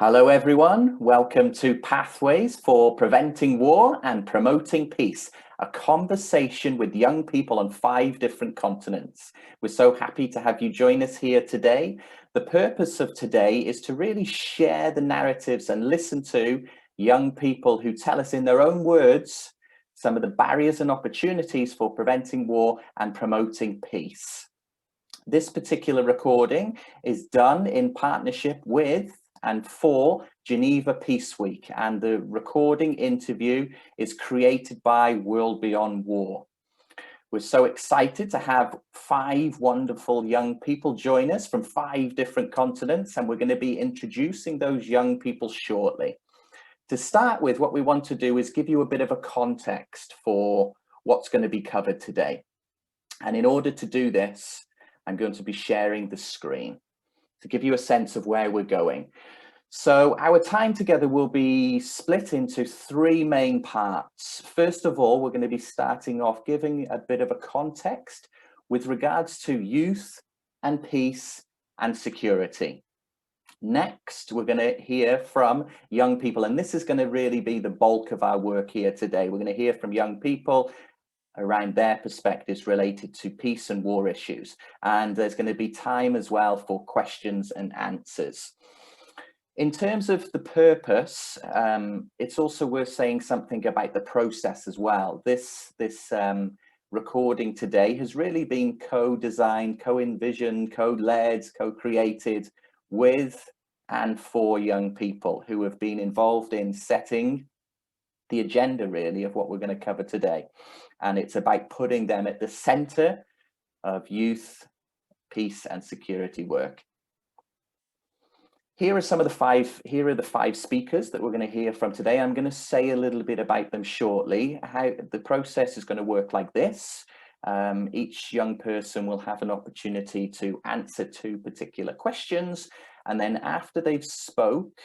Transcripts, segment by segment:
Hello everyone, welcome to Pathways for Preventing War and Promoting Peace, a conversation with young people on 5 different continents. We're so happy to have you join us here today. The purpose of today is to really share the narratives and listen to young people who tell us in their own words some of the barriers and opportunities for preventing war and promoting peace. This particular recording is done in partnership with and for Geneva Peace Week, and the recording interview is created by World Beyond War. We're so excited to have 5 wonderful young people join us from 5 different continents, and we're going to be introducing those young people shortly. To start with, what we want to do is give you a bit of a context for what's going to be covered today. And in order to do this, I'm going to be sharing the screen to give you a sense of where we're going. So our time together will be split into 3 main parts. First of all, we're going to be starting off giving a bit of a context with regards to youth and peace and security. Next, we're going to hear from young people, and this is going to really be the bulk of our work here today. We're going to hear from young people around their perspectives related to peace and war issues. And there's going to be time as well for questions and answers. In terms of the purpose, it's also worth saying something about the process as well. This recording today has really been co-designed, co-envisioned, co-led, co-created with and for young people who have been involved in setting the agenda really of what we're going to cover today. And it's about putting them at the center of youth, peace and security work. Here are the 5 speakers that we're going to hear from today. I'm going to say a little bit about them shortly. How the process is going to work like this. Each young person will have an opportunity to answer 2 particular questions. And then after they've spoke,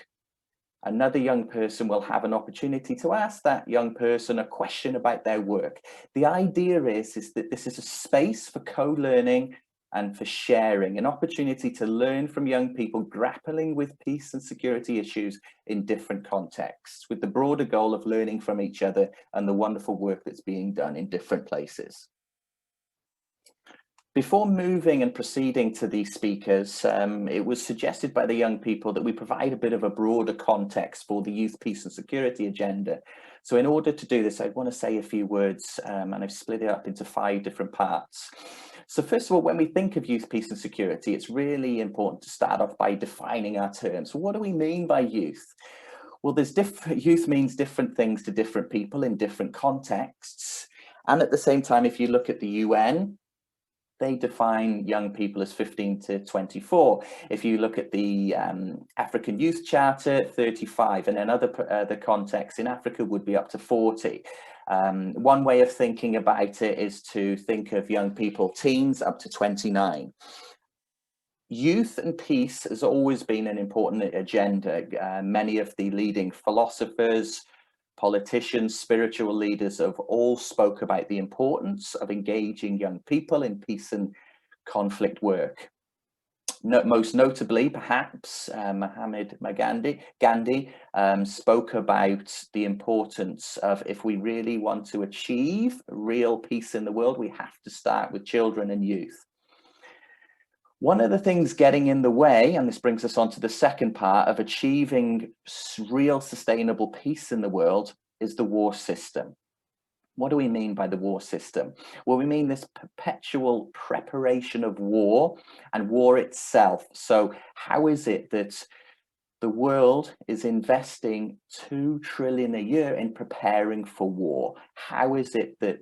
another young person will have an opportunity to ask that young person a question about their work. The idea is that this is a space for co-learning and for sharing, an opportunity to learn from young people grappling with peace and security issues in different contexts, with the broader goal of learning from each other and the wonderful work that's being done in different places. Before moving and proceeding to the speakers, it was suggested by the young people that we provide a bit of a broader context for the youth, peace and security agenda. So in order to do this, I want to say a few words, and I've split it up into 5 different parts. So first of all, when we think of youth, peace and security, it's really important to start off by defining our terms. So what do we mean by youth? Well, youth means different things to different people in different contexts. And at the same time, if you look at the UN, they define young people as 15 to 24. If you look at the African Youth Charter, 35, and then other contexts in Africa would be up to 40. One way of thinking about it is to think of young people, teens, up to 29. Youth and peace has always been an important agenda. Many of the leading philosophers, politicians, spiritual leaders have all spoke about the importance of engaging young people in peace and conflict work. Most notably, perhaps, Mahatma Gandhi spoke about the importance of, if we really want to achieve real peace in the world, we have to start with children and youth. One of the things getting in the way, and this brings us on to the second part, of achieving real sustainable peace in the world is the war system. What do we mean by the war system? Well, we mean this perpetual preparation of war and war itself. So how is it that the world is investing 2 trillion a year in preparing for war? How is it that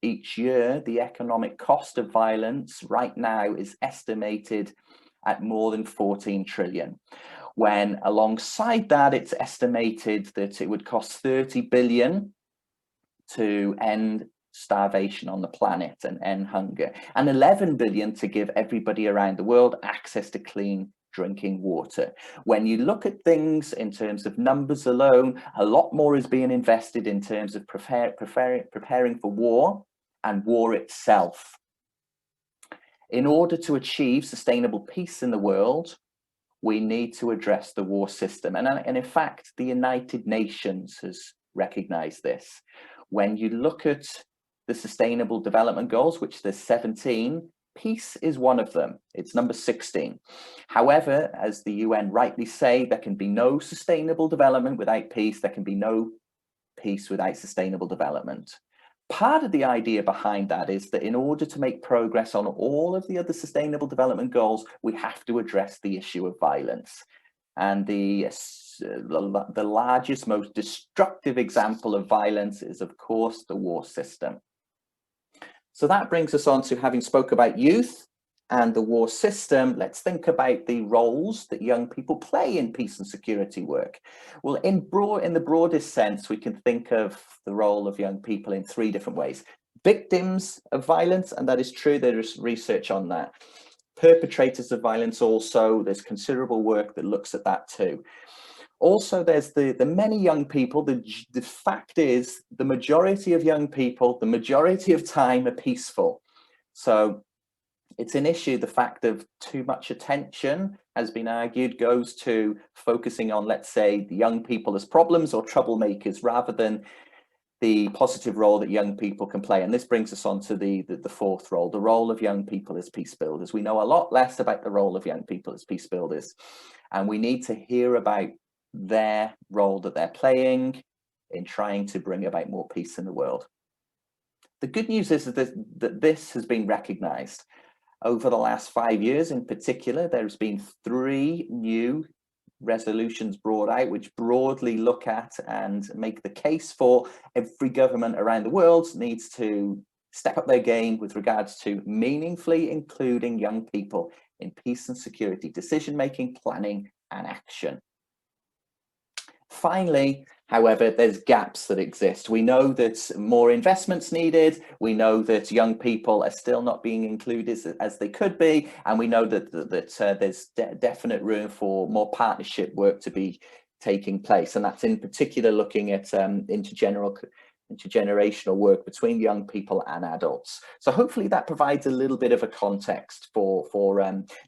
each year the economic cost of violence right now is estimated at more than 14 trillion? When alongside that, it's estimated that it would cost 30 billion to end starvation on the planet and end hunger, and 11 billion to give everybody around the world access to clean drinking water. When you look at things in terms of numbers alone, a lot more is being invested in terms of preparing for war and war itself. In order to achieve sustainable peace in the world, we need to address the war system. And in fact, the United Nations has recognized this. When you look at the Sustainable Development Goals, which there's 17, peace is one of them. It's number 16. However, as the UN rightly say, there can be no sustainable development without peace. There can be no peace without sustainable development. Part of the idea behind that is that in order to make progress on all of the other sustainable development goals, we have to address the issue of violence. And the largest, most destructive example of violence is, of course, the war system. So that brings us on to, having spoke about youth and the war system, let's think about the roles that young people play in peace and security work. Well, in the broadest sense, we can think of the role of young people in 3 different ways. Victims of violence, and that is true, there is research on that. Perpetrators of violence also, there's considerable work that looks at that too. Also, there's the many young people. The fact is, the majority of young people, the majority of time, are peaceful. So it's an issue. The fact of too much attention, has been argued, goes to focusing on, let's say, the young people as problems or troublemakers, rather than the positive role that young people can play. And this brings us on to the 4th role, the role of young people as peace builders. We know a lot less about the role of young people as peace builders, and we need to hear about their role that they're playing in trying to bring about more peace in the world. The good news is that this has been recognized. Over the last 5 years in particular, there's been 3 new resolutions brought out which broadly look at and make the case for every government around the world needs to step up their game with regards to meaningfully including young people in peace and security decision-making, planning and action. Finally, however, there's gaps that exist. We know that more investment's needed. We know that young people are still not being included as they could be. And we know that there's definite room for more partnership work to be taking place. And that's in particular looking at intergenerational work between young people and adults. So hopefully that provides a little bit of a context for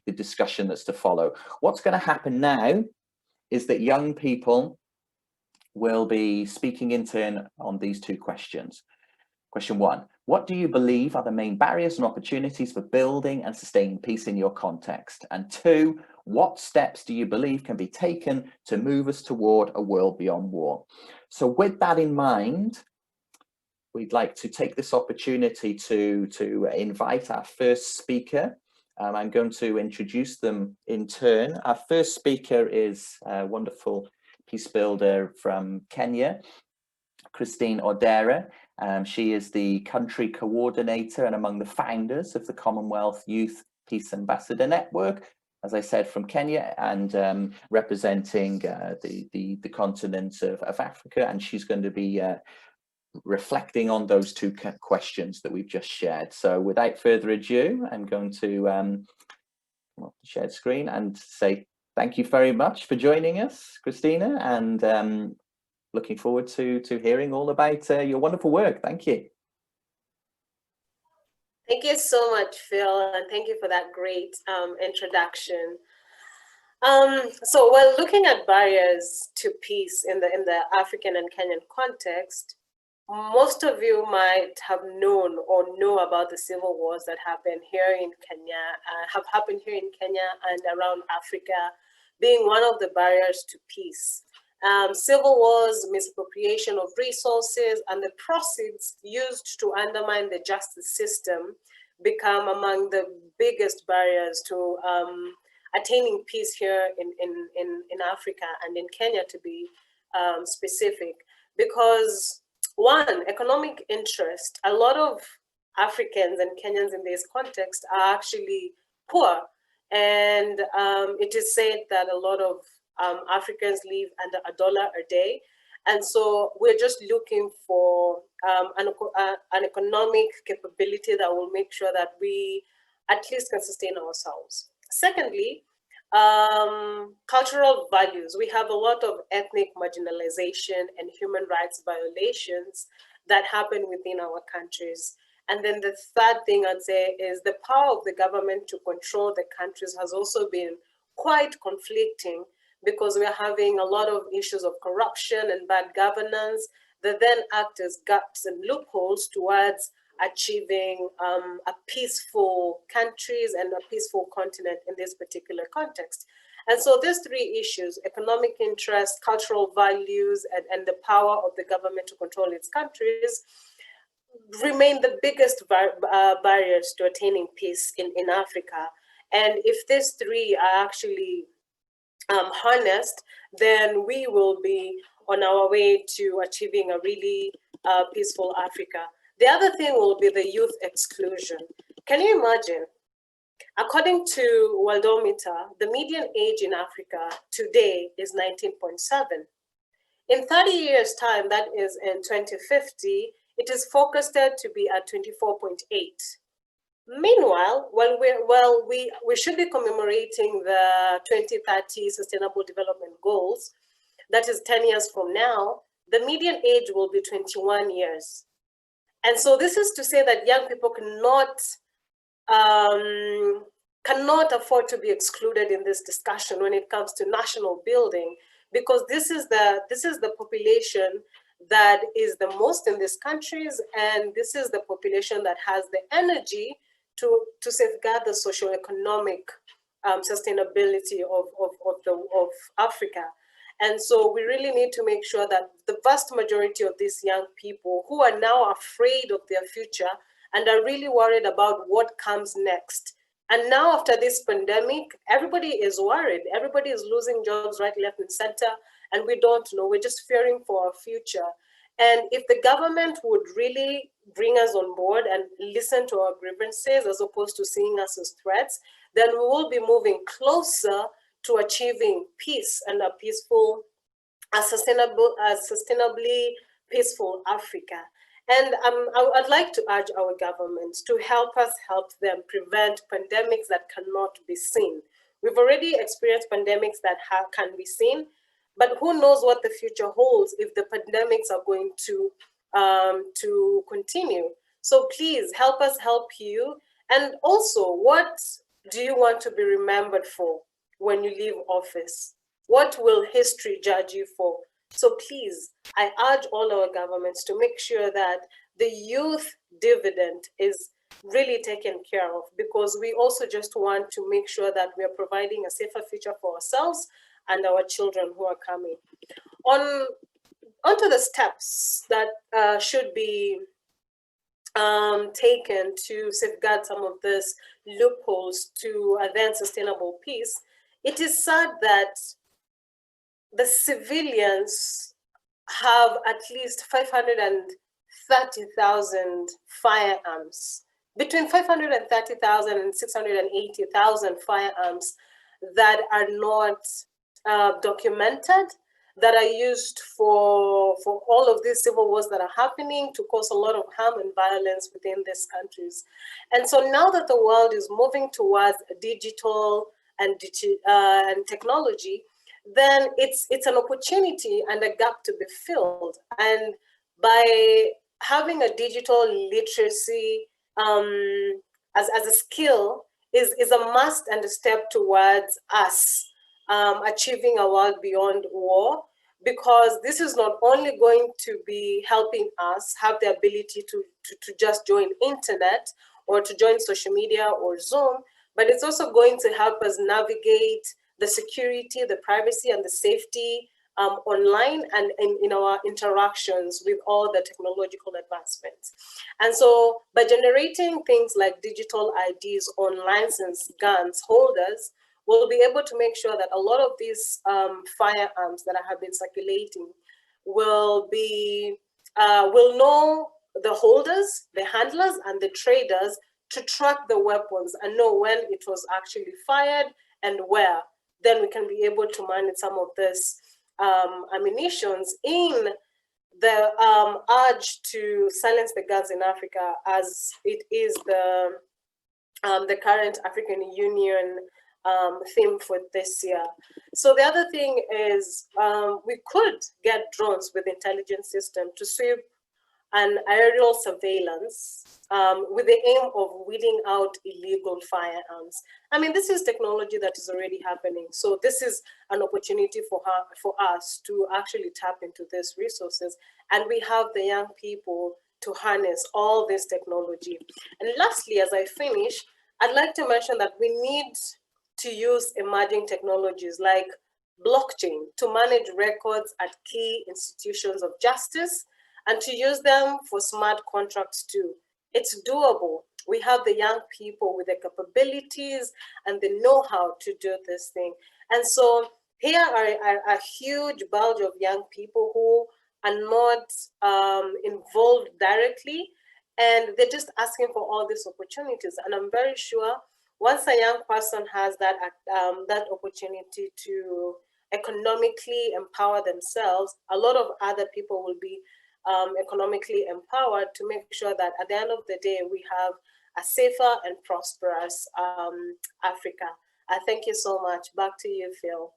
the discussion that's to follow. What's going to happen now is that young people will be speaking in turn on these 2 questions. Question 1, what do you believe are the main barriers and opportunities for building and sustaining peace in your context? And 2, what steps do you believe can be taken to move us toward a world beyond war? So with that in mind, we'd like to take this opportunity to invite our first speaker. I'm going to introduce them in turn. Our first speaker is a wonderful peace builder from Kenya, Christine Odera. She is the country coordinator and among the founders of the Commonwealth Youth Peace Ambassador Network, as I said, from Kenya, and representing the continent of Africa. And she's going to be reflecting on those 2 questions that we've just shared. So without further ado, I'm going to share screen and say thank you very much for joining us, Christina, and looking forward to hearing all about your wonderful work. Thank you. Thank you so much, Phil, and thank you for that great introduction. So while looking at barriers to peace in the African and Kenyan context, most of you might have known or know about the civil wars that happened here in Kenya, have happened here in Kenya and around Africa, being one of the barriers to peace. Civil wars, misappropriation of resources, and the proceeds used to undermine the justice system become among the biggest barriers to attaining peace here in Africa and in Kenya, to be specific. Because 1, economic interest. A lot of Africans and Kenyans in this context are actually poor. And it is said that a lot of Africans live under $1 a day. And so we're just looking for an economic capability that will make sure that we at least can sustain ourselves. Secondly, cultural values. We have a lot of ethnic marginalization and human rights violations that happen within our countries. And then the 3rd thing I'd say is the power of the government to control the countries has also been quite conflicting, because we're having a lot of issues of corruption and bad governance that then act as gaps and loopholes towards achieving a peaceful countries and a peaceful continent in this particular context. And so these three issues, economic interest, cultural values, and the power of the government to control its countries, remain the biggest barriers to attaining peace in Africa. And if these three are actually harnessed, then we will be on our way to achieving a really peaceful Africa. The other thing will be the youth exclusion. Can you imagine? According to Worldometer, the median age in Africa today is 19.7. In 30 years' time, that is in 2050, it is forecasted to be at 24.8. Meanwhile, we should be commemorating the 2030 Sustainable Development Goals. That is 10 years from now. The median age will be 21 years. And so this is to say that young people cannot afford to be excluded in this discussion when it comes to national building, because this is the population that is the most in these countries, and this is the population that has the energy to safeguard the socioeconomic sustainability of Africa. And so we really need to make sure that the vast majority of these young people who are now afraid of their future and are really worried about what comes next. And now after this pandemic, everybody is worried. Everybody is losing jobs right, left, and center, and we don't know. We're just fearing for our future. And if the government would really bring us on board and listen to our grievances as opposed to seeing us as threats, then we will be moving closer to achieving peace and a peaceful, a sustainably peaceful Africa. And I'd like to urge our governments to help us help them prevent pandemics that cannot be seen. We've already experienced pandemics that can be seen, but who knows what the future holds if the pandemics are going to continue. So please help us help you. And also, what do you want to be remembered for when you leave office? What will history judge you for? So please, I urge all our governments to make sure that the youth dividend is really taken care of, because we also just want to make sure that we are providing a safer future for ourselves and our children who are coming. Onto the steps that should be taken to safeguard some of these loopholes to advance sustainable peace. It is sad that the civilians have at least 530,000 firearms, between 530,000 and 680,000 firearms that are not documented, that are used for all of these civil wars that are happening to cause a lot of harm and violence within these countries. And so now that the world is moving towards digital and technology, then it's an opportunity and a gap to be filled. And by having a digital literacy as a skill is a must and a step towards us achieving a world beyond war, because this is not only going to be helping us have the ability to just join internet or to join social media or Zoom, but it's also going to help us navigate the security, the privacy, and the safety online and in our interactions with all the technological advancements. And so by generating things like digital IDs on licensed guns holders, we'll be able to make sure that a lot of these firearms that have been circulating will know the holders, the handlers, and the traders to track the weapons and know when it was actually fired and where. Then we can be able to manage some of this ammunitions in the urge to silence the guns in Africa, as it is the current African Union theme for this year. So the other thing is we could get drones with intelligence system to sweep and aerial surveillance with the aim of weeding out illegal firearms. I mean, this is technology that is already happening. So this is an opportunity for us to actually tap into these resources. And we have the young people to harness all this technology. And lastly, as I finish, I'd like to mention that we need to use emerging technologies like blockchain to manage records at key institutions of justice and to use them for smart contracts too. It's doable. We have the young people with the capabilities and the know-how to do this thing. And so here are a huge bulge of young people who are not involved directly, and they're just asking for all these opportunities. And I'm very sure once a young person has that opportunity to economically empower themselves, a lot of other people will be economically empowered to make sure that at the end of the day, we have a safer and prosperous Africa. I thank you so much. Back to you, Phil.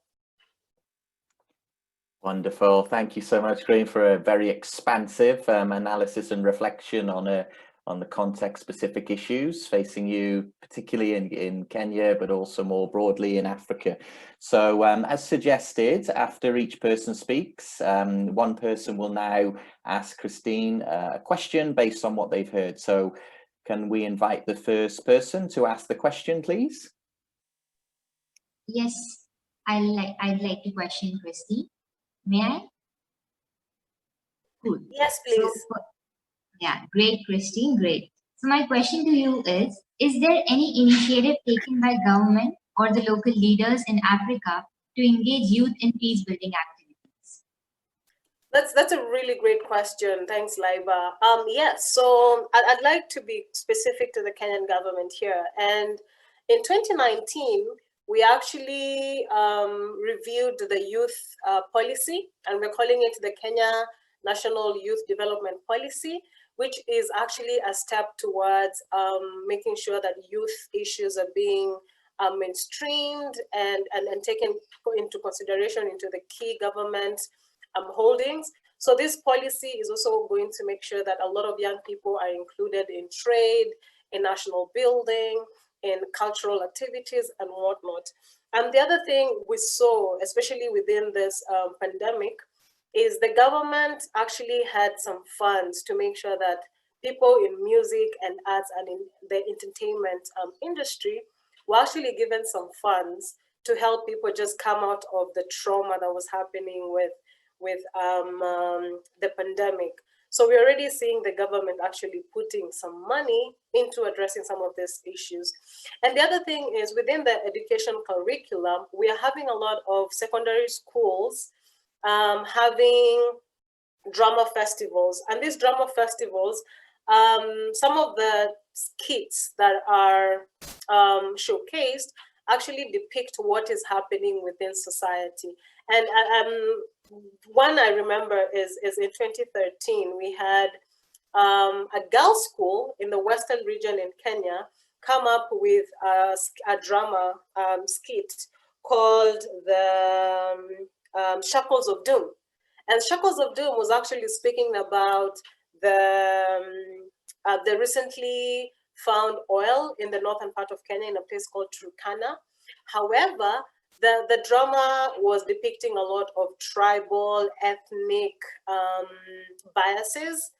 Wonderful. Thank you so much, Green, for a very expansive analysis and reflection on the context-specific issues facing you, particularly in Kenya, but also more broadly in Africa. So as suggested, after each person speaks, one person will now ask Christine a question based on what they've heard. So can we invite the first person to ask the question, please? Yes, I'd like to question Christine. May I? Cool. Yes, please. So, yeah, great, Christine, great. So my question to you is there any initiative taken by government or the local leaders in Africa to engage youth in peace building activities? That's a really great question. Thanks, Laiba. Yes, so I'd like to be specific to the Kenyan government here. And in 2019, we actually reviewed the youth policy, and we're calling it the Kenya National Youth Development Policy, which is actually a step towards making sure that youth issues are being mainstreamed and taken into consideration into the key government holdings. So this policy is also going to make sure that a lot of young people are included in trade, in national building, in cultural activities and whatnot. And the other thing we saw, especially within this pandemic, is the government actually had some funds to make sure that people in music and arts and in the entertainment industry were actually given some funds to help people just come out of the trauma that was happening with the pandemic. So we're already seeing the government actually putting some money into addressing some of these issues. And the other thing is within the education curriculum, we are having a lot of secondary schools having drama festivals. And these drama festivals, some of the skits that are showcased actually depict what is happening within society. And one I remember is in 2013, we had a girls' school in the Western region in Kenya come up with a drama skit called the Shackles of Doom. And Shackles of Doom was actually speaking about the recently found oil in the northern part of Kenya in a place called Turkana. However, the drama was depicting a lot of tribal, ethnic biases.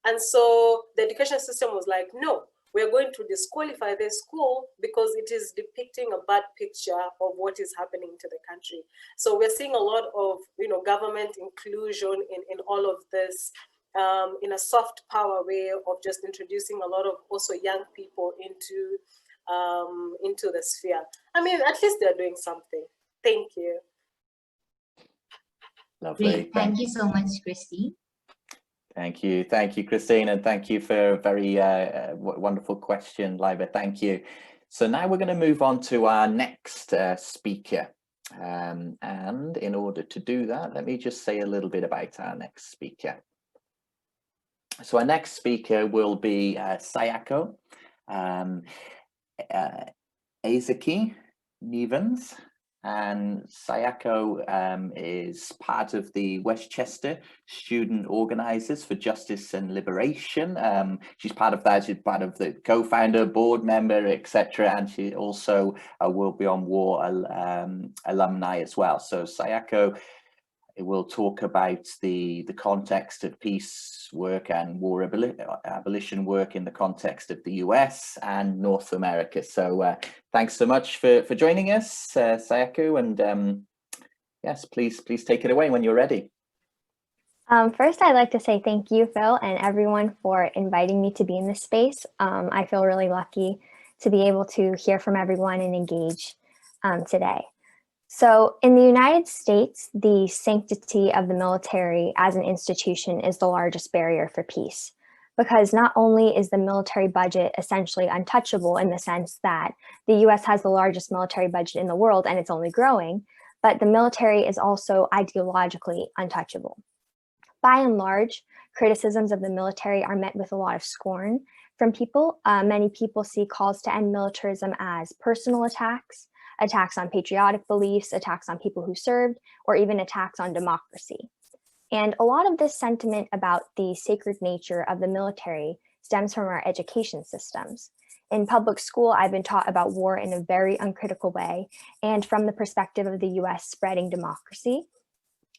And so the education system was like, no, we're going to disqualify this school because it is depicting a bad picture of what is happening to the country. So we're seeing a lot of government inclusion in all of this in a soft power way of just introducing a lot of also young people into the sphere. I mean, at least they're doing something. Thank you. Lovely. Great. Thank you so much, Christine. Thank you, Christine, and thank you for a very wonderful question, Laiba. Thank you. So now we're going to move on to our next speaker. And in order to do that, let me just say a little bit about our next speaker. So our next speaker will be Sayako Ezeki Nevens. and Sayako is part of the Westchester Student Organizers for Justice and Liberation. She's part of that. She's part of the co-founder, board member, etc. And she also will be on war alumni as well. So Sayako, it will talk about the context of peace work and war abolition work in the context of the US and North America. So thanks so much for joining us, Sayako, and yes, please take it away when you're ready. First, I'd like to say thank you, Phil, and everyone for inviting me to be in this space. I feel really lucky to be able to hear from everyone and engage today. So in the United States, the sanctity of the military as an institution is the largest barrier for peace, because not only is the military budget essentially untouchable in the sense that the US has the largest military budget in the world and it's only growing, but the military is also ideologically untouchable. By and large, criticisms of the military are met with a lot of scorn from people. Many people see calls to end militarism as personal attacks on patriotic beliefs, attacks on people who served, or even attacks on democracy. And a lot of this sentiment about the sacred nature of the military stems from our education systems. In public school, I've been taught about war in a very uncritical way and from the perspective of the US spreading democracy.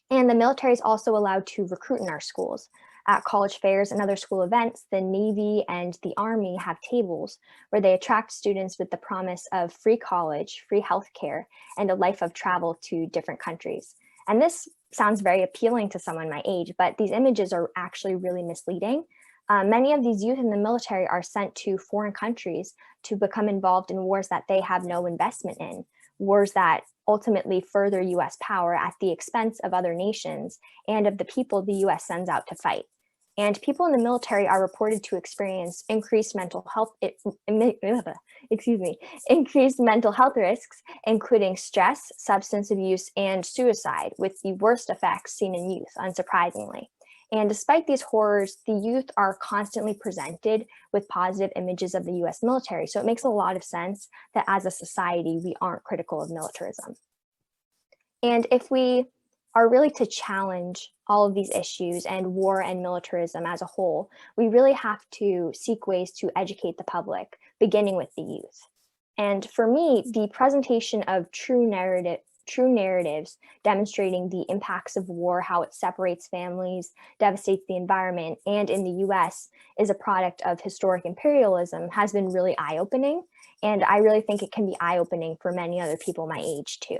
And the military is also allowed to recruit in our schools. At college fairs and other school events, the Navy and the Army have tables where they attract students with the promise of free college, free healthcare, and a life of travel to different countries. And this sounds very appealing to someone my age, but these images are actually really misleading. Many of these youth in the military are sent to foreign countries to become involved in wars that they have no investment in, wars that ultimately further US power at the expense of other nations and of the people the US sends out to fight. And people in the military are reported to experience increased mental health risks, including stress, substance abuse, and suicide, with the worst effects seen in youth, unsurprisingly. And despite these horrors, the youth are constantly presented with positive images of the US military. So it makes a lot of sense that as a society, we aren't critical of militarism. And if we are really to challenge all of these issues and war and militarism as a whole, we really have to seek ways to educate the public, beginning with the youth. And for me, the presentation of true narratives demonstrating the impacts of war, how it separates families, devastates the environment, and in the US is a product of historic imperialism, has been really eye-opening. And I really think it can be eye-opening for many other people my age too.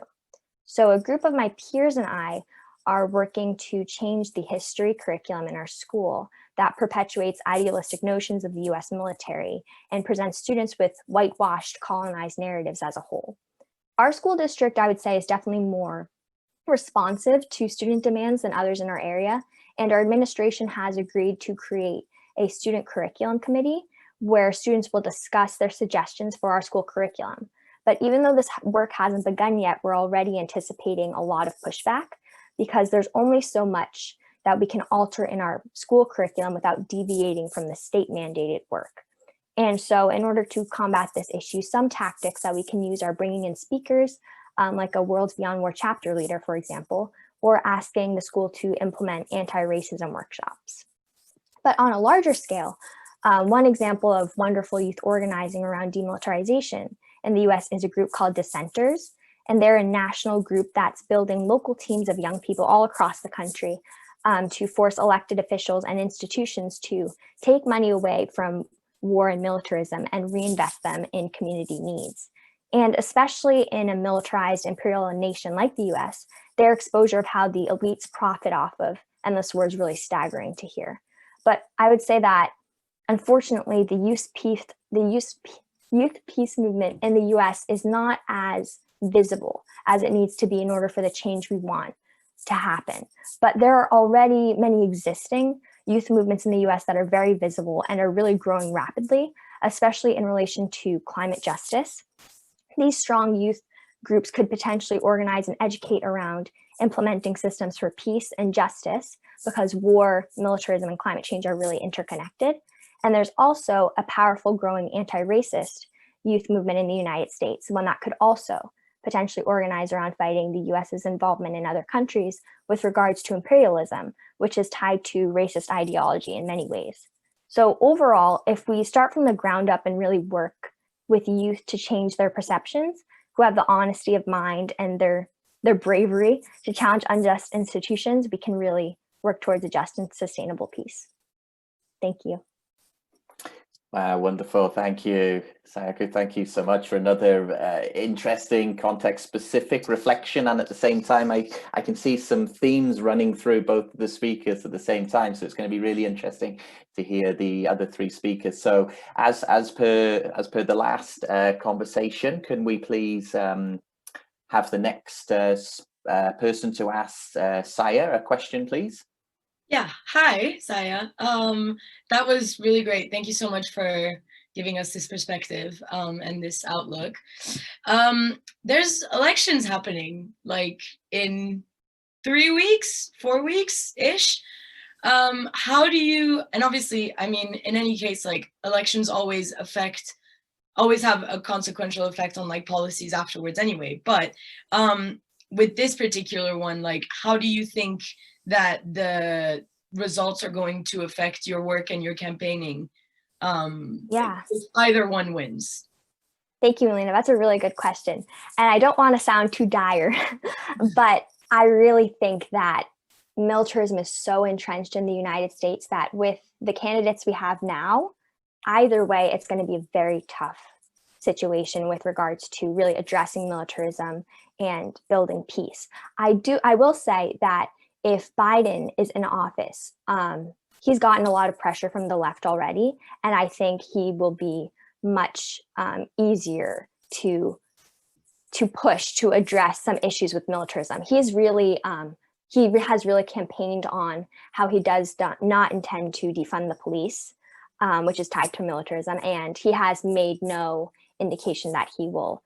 So a group of my peers and I are working to change the history curriculum in our school that perpetuates idealistic notions of the US military and presents students with whitewashed colonized narratives as a whole. Our school district, I would say, is definitely more responsive to student demands than others in our area, and our administration has agreed to create a student curriculum committee where students will discuss their suggestions for our school curriculum. But even though this work hasn't begun yet, we're already anticipating a lot of pushback because there's only so much that we can alter in our school curriculum without deviating from the state mandated work. And so in order to combat this issue, some tactics that we can use are bringing in speakers, like a Worlds Beyond War chapter leader, for example, or asking the school to implement anti-racism workshops. But on a larger scale, one example of wonderful youth organizing around demilitarization in the US is a group called Dissenters, and they're a national group that's building local teams of young people all across the country to force elected officials and institutions to take money away from war and militarism and reinvest them in community needs. And especially in a militarized imperial nation like the US, their exposure of how the elites profit off of endless war is really staggering to hear. But I would say that, unfortunately, the youth peace movement in the US is not as visible as it needs to be in order for the change we want to happen. But there are already many existing youth movements in the US that are very visible and are really growing rapidly, especially in relation to climate justice. These strong youth groups could potentially organize and educate around implementing systems for peace and justice, because war, militarism, and climate change are really interconnected. And there's also a powerful growing anti-racist youth movement in the United States, one that could also potentially organize around fighting the US's involvement in other countries with regards to imperialism, which is tied to racist ideology in many ways. So overall, if we start from the ground up and really work with youth to change their perceptions, who have the honesty of mind and their bravery to challenge unjust institutions, we can really work towards a just and sustainable peace. Thank you. Wow, wonderful. Thank you, Sayako. Thank you so much for another interesting context-specific reflection. And at the same time, I can see some themes running through both the speakers at the same time. So it's going to be really interesting to hear the other three speakers. So as per the last conversation, can we please have the next person to ask Saya a question, please? Yeah, hi, Saya. That was really great. Thank you so much for giving us this perspective and this outlook. There's elections happening like in 3 weeks, 4 weeks-ish. How do you, and obviously, I mean, in any case, like elections always have a consequential effect on like policies afterwards anyway. But with this particular one, like, how do you think that the results are going to affect your work and your campaigning? If either one wins. Thank you, Melina. That's a really good question. And I don't want to sound too dire, but I really think that militarism is so entrenched in the United States that with the candidates we have now, either way, it's going to be a very tough situation with regards to really addressing militarism and building peace. I will say that if Biden is in office, he's gotten a lot of pressure from the left already, and I think he will be much easier to push to address some issues with militarism. He has really campaigned on how he does not intend to defund the police, which is tied to militarism, and he has made no indication that he will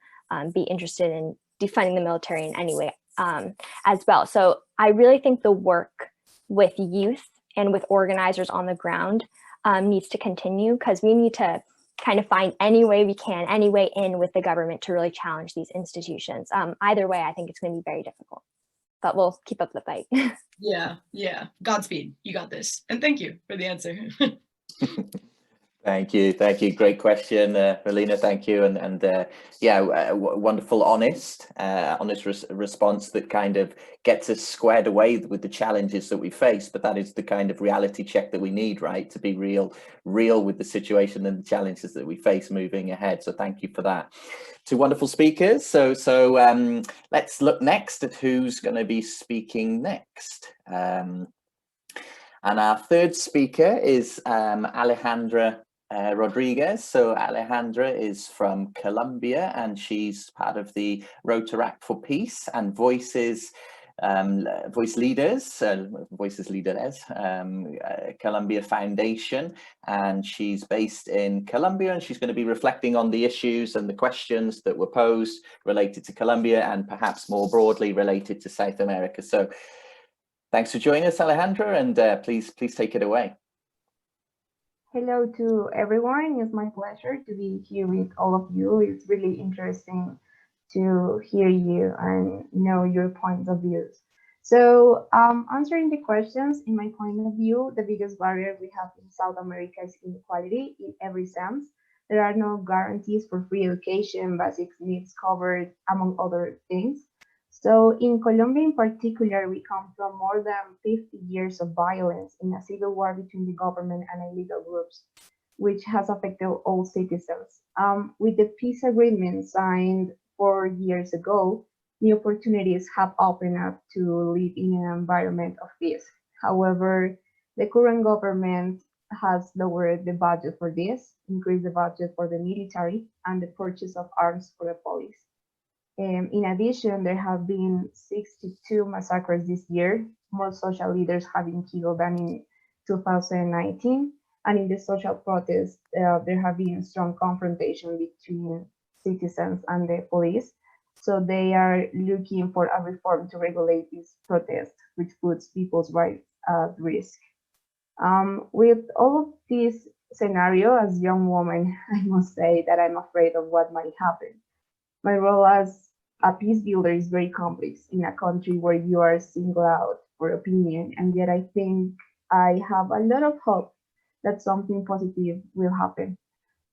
be interested in defunding the military in any way as well. So I really think the work with youth and with organizers on the ground needs to continue, because we need to kind of find any way we can, any way in with the government to really challenge these institutions. Either way, I think it's going to be very difficult, but we'll keep up the fight. Yeah. Godspeed. You got this. And thank you for the answer. Thank you. Great question, Melina. Thank you. And wonderful, honest response that kind of gets us squared away with the challenges that we face. But that is the kind of reality check that we need, right? To be real with the situation and the challenges that we face moving ahead. So thank you for that. Two wonderful speakers. So let's look next at who's going to be speaking next. And our third speaker is Alejandra Rodriguez. So Alejandra is from Colombia, and she's part of the Rotaract for Peace and Voces, Líderes, Colombia Foundation, and she's based in Colombia, and she's going to be reflecting on the issues and the questions that were posed related to Colombia and perhaps more broadly related to South America. So thanks for joining us, Alejandra, and please take it away. Hello to everyone. It's my pleasure to be here with all of you. It's really interesting to hear you and know your points of view. So answering the questions, in my point of view, the biggest barrier we have in South America is inequality in every sense. There are no guarantees for free education, basic needs covered, among other things. So in Colombia in particular, we come from more than 50 years of violence in a civil war between the government and illegal groups, which has affected all citizens. With the peace agreement signed 4 years ago, new opportunities have opened up to live in an environment of peace. However, the current government has lowered the budget for this, increased the budget for the military, and the purchase of arms for the police. In addition, there have been 62 massacres this year, more social leaders have been killed than in 2019. And in the social protests, there have been strong confrontation between citizens and the police. So they are looking for a reform to regulate these protests, which puts people's rights at risk. With all of this scenario, as a young woman, I must say that I'm afraid of what might happen. My role as a peace builder is very complex in a country where you are singled out for opinion, and yet I think I have a lot of hope that something positive will happen.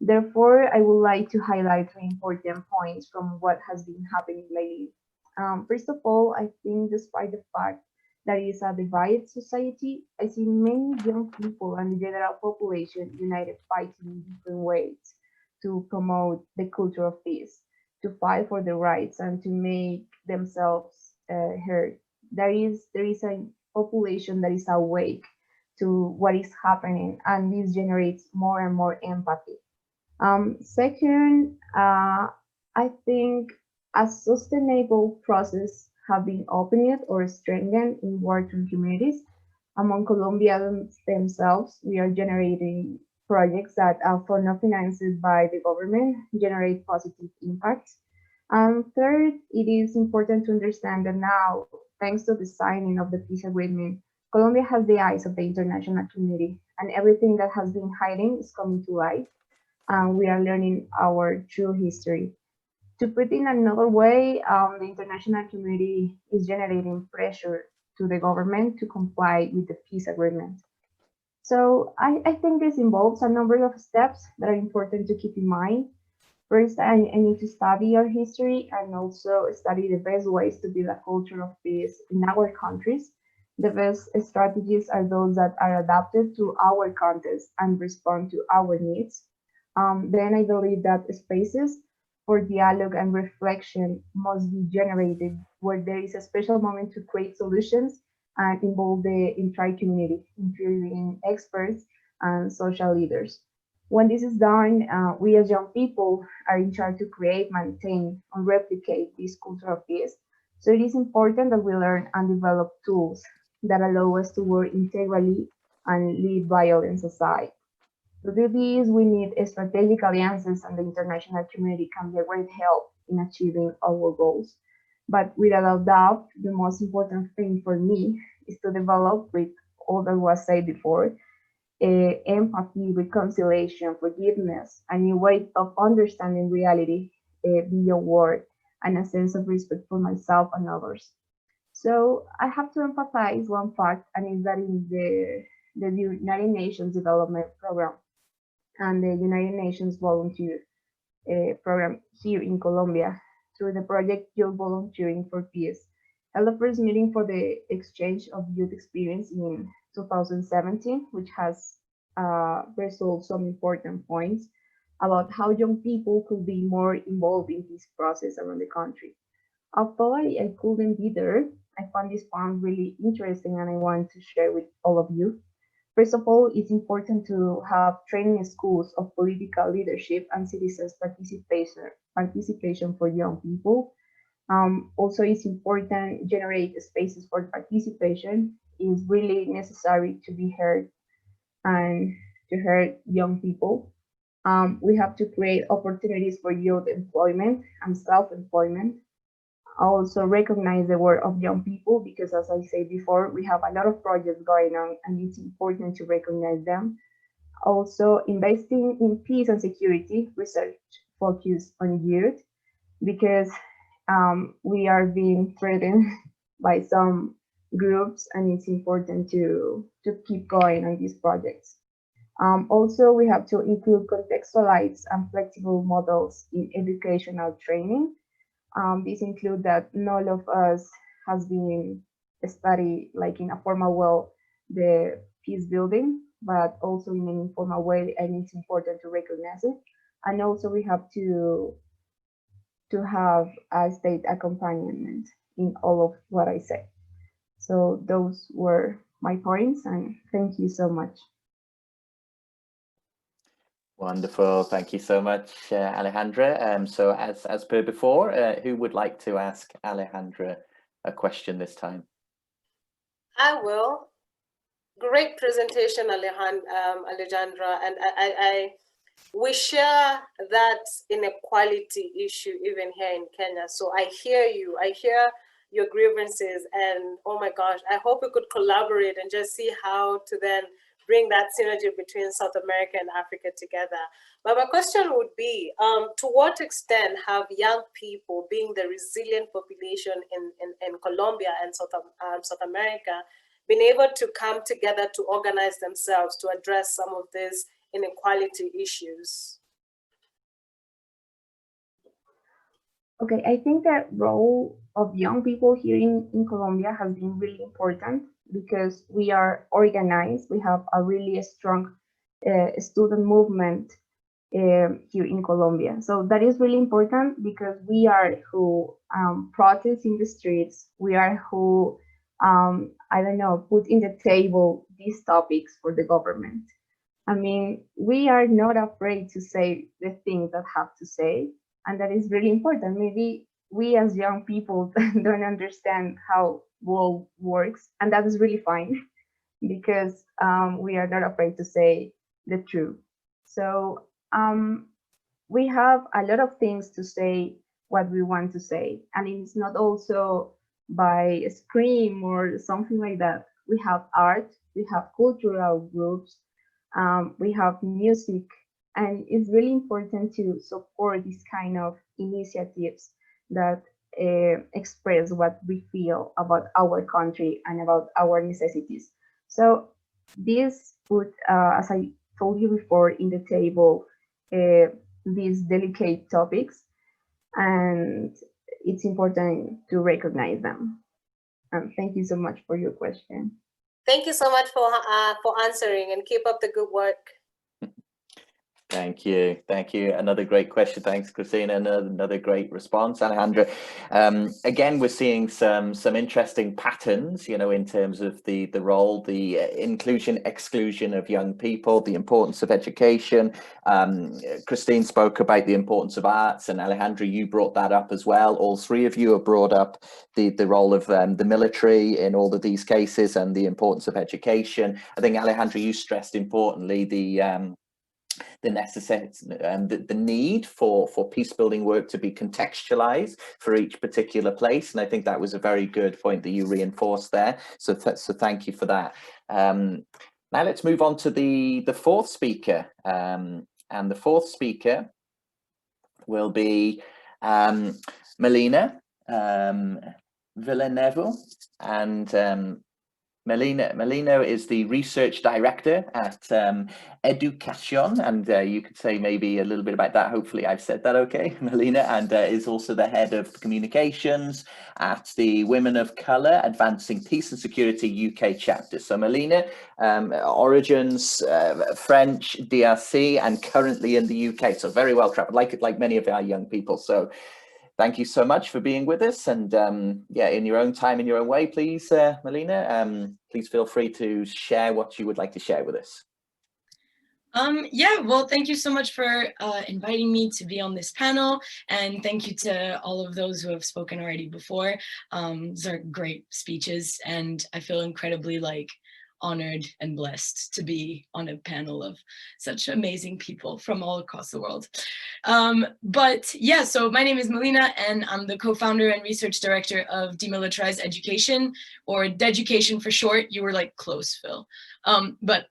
Therefore, I would like to highlight three important points from what has been happening lately. First of all, I think despite the fact that it is a divided society, I see many young people and the general population united fighting in different ways to promote the culture of peace, to fight for their rights, and to make themselves heard. There is a population that is awake to what is happening, and this generates more and more empathy. Second, I think a sustainable process have been opened or strengthened in working communities. Among Colombians themselves, we are generating projects that are not financed by the government, generate positive impacts. Third, it is important to understand that now, thanks to the signing of the peace agreement, Colombia has the eyes of the international community, and everything that has been hiding is coming to light, and we are learning our true history. To put in another way, the international community is generating pressure to the government to comply with the peace agreement. So I think this involves a number of steps that are important to keep in mind. First, I need to study our history and also study the best ways to build a culture of peace in our countries. The best strategies are those that are adapted to our context and respond to our needs. Then I believe that spaces for dialogue and reflection must be generated where there is a special moment to create solutions and involve the entire community, including experts and social leaders. When this is done, we as young people are in charge to create, maintain, and replicate this culture of peace. So it is important that we learn and develop tools that allow us to work integrally and leave violence aside. To do this, we need strategic alliances, and the international community can be a great help in achieving our goals. But without a doubt, the most important thing for me is to develop, with all that was said before, empathy, reconciliation, forgiveness, a new way of understanding reality beyond word, and a sense of respect for myself and others. So I have to emphasize one fact, and is that in the United Nations Development Program and the United Nations Volunteer Program here in Colombia, through the project Youth Volunteering for Peace, held the first meeting for the exchange of youth experience in 2017, which has resolved some important points about how young people could be more involved in this process around the country. Although I couldn't be there, I found this point really interesting, and I want to share with all of you. First of all, it's important to have training schools of political leadership and citizens participation for young people. Also, it's important generate spaces for participation. It's really necessary to be heard and to hear young people. We have to create opportunities for youth employment and self-employment. Also recognize the work of young people, because as I said before, we have a lot of projects going on and it's important to recognize them. Also investing in peace and security research focused on youth, because we are being threatened by some groups, and it's important to keep going on these projects. Also, we have to include contextualized and flexible models in educational training. These include that none of us has been studied like in a formal way the peace building, but also in an informal way, and it's important to recognize it. And also we have to have a state accompaniment in all of what I said. So those were my points, and thank you so much. Wonderful. Thank you so much, Alejandra. So as per before, who would like to ask Alejandra a question this time? I will. Great presentation, Alejandra. And we share that inequality issue even here in Kenya. So I hear you. I hear your grievances, and oh my gosh, I hope we could collaborate and just see how to then bring that synergy between South America and Africa together. But my question would be, to what extent have young people, being the resilient population in Colombia and South America, been able to come together to organize themselves to address some of these inequality issues? Okay, I think the role of young people here in Colombia has been really important because we are organized. We have a really strong student movement here in Colombia. So that is really important because we are who protest in the streets. We are who, I don't know, put in the table these topics for the government. I mean, we are not afraid to say the things that have to say, and that is really important. Maybe we as young people don't understand how world works, and that is really fine because we are not afraid to say the truth. So we have a lot of things to say what we want to say, and it's not also by a scream or something like that. We have art, we have cultural groups, we have music, and it's really important to support these kind of initiatives that express what we feel about our country and about our necessities. So this put, as I told you before, in the table these delicate topics, and it's important to recognize them. Thank you so much for your question. Thank you so much for answering, and keep up the good work. Thank you. Thank you. Another great question. Thanks, Christina. Another great response, Alejandra. Again, we're seeing some interesting patterns, you know, in terms of the role, the inclusion, exclusion of young people, the importance of education. Christine spoke about the importance of arts, and Alejandra, you brought that up as well. All three of you have brought up the role of the military in all of these cases and the importance of education. I think, Alejandra, you stressed importantly the necessity and the need for peace building work to be contextualized for each particular place, and I think that was a very good point that you reinforced there. So thank you for that. Now let's move on to the fourth speaker, and the fourth speaker will be Melina Villanueva, and Melina is the research director at Educación, and you could say maybe a little bit about that. Hopefully I've said that okay, Melina, and is also the head of communications at the Women of Colour Advancing Peace and Security UK chapter. So Melina, origins French, DRC, and currently in the UK, so very well traveled, like many of our young people. So thank you so much for being with us, and yeah, in your own time, in your own way, please, Melina, please feel free to share what you would like to share with us. Yeah, well, thank you so much for inviting me to be on this panel, and thank you to all of those who have spoken already before. These are great speeches, and I feel incredibly honored and blessed to be on a panel of such amazing people from all across the world. But yeah, so my name is Melina, and I'm the co-founder and research director of Demilitarized Education, or Deducation for short. You were close, Phil. But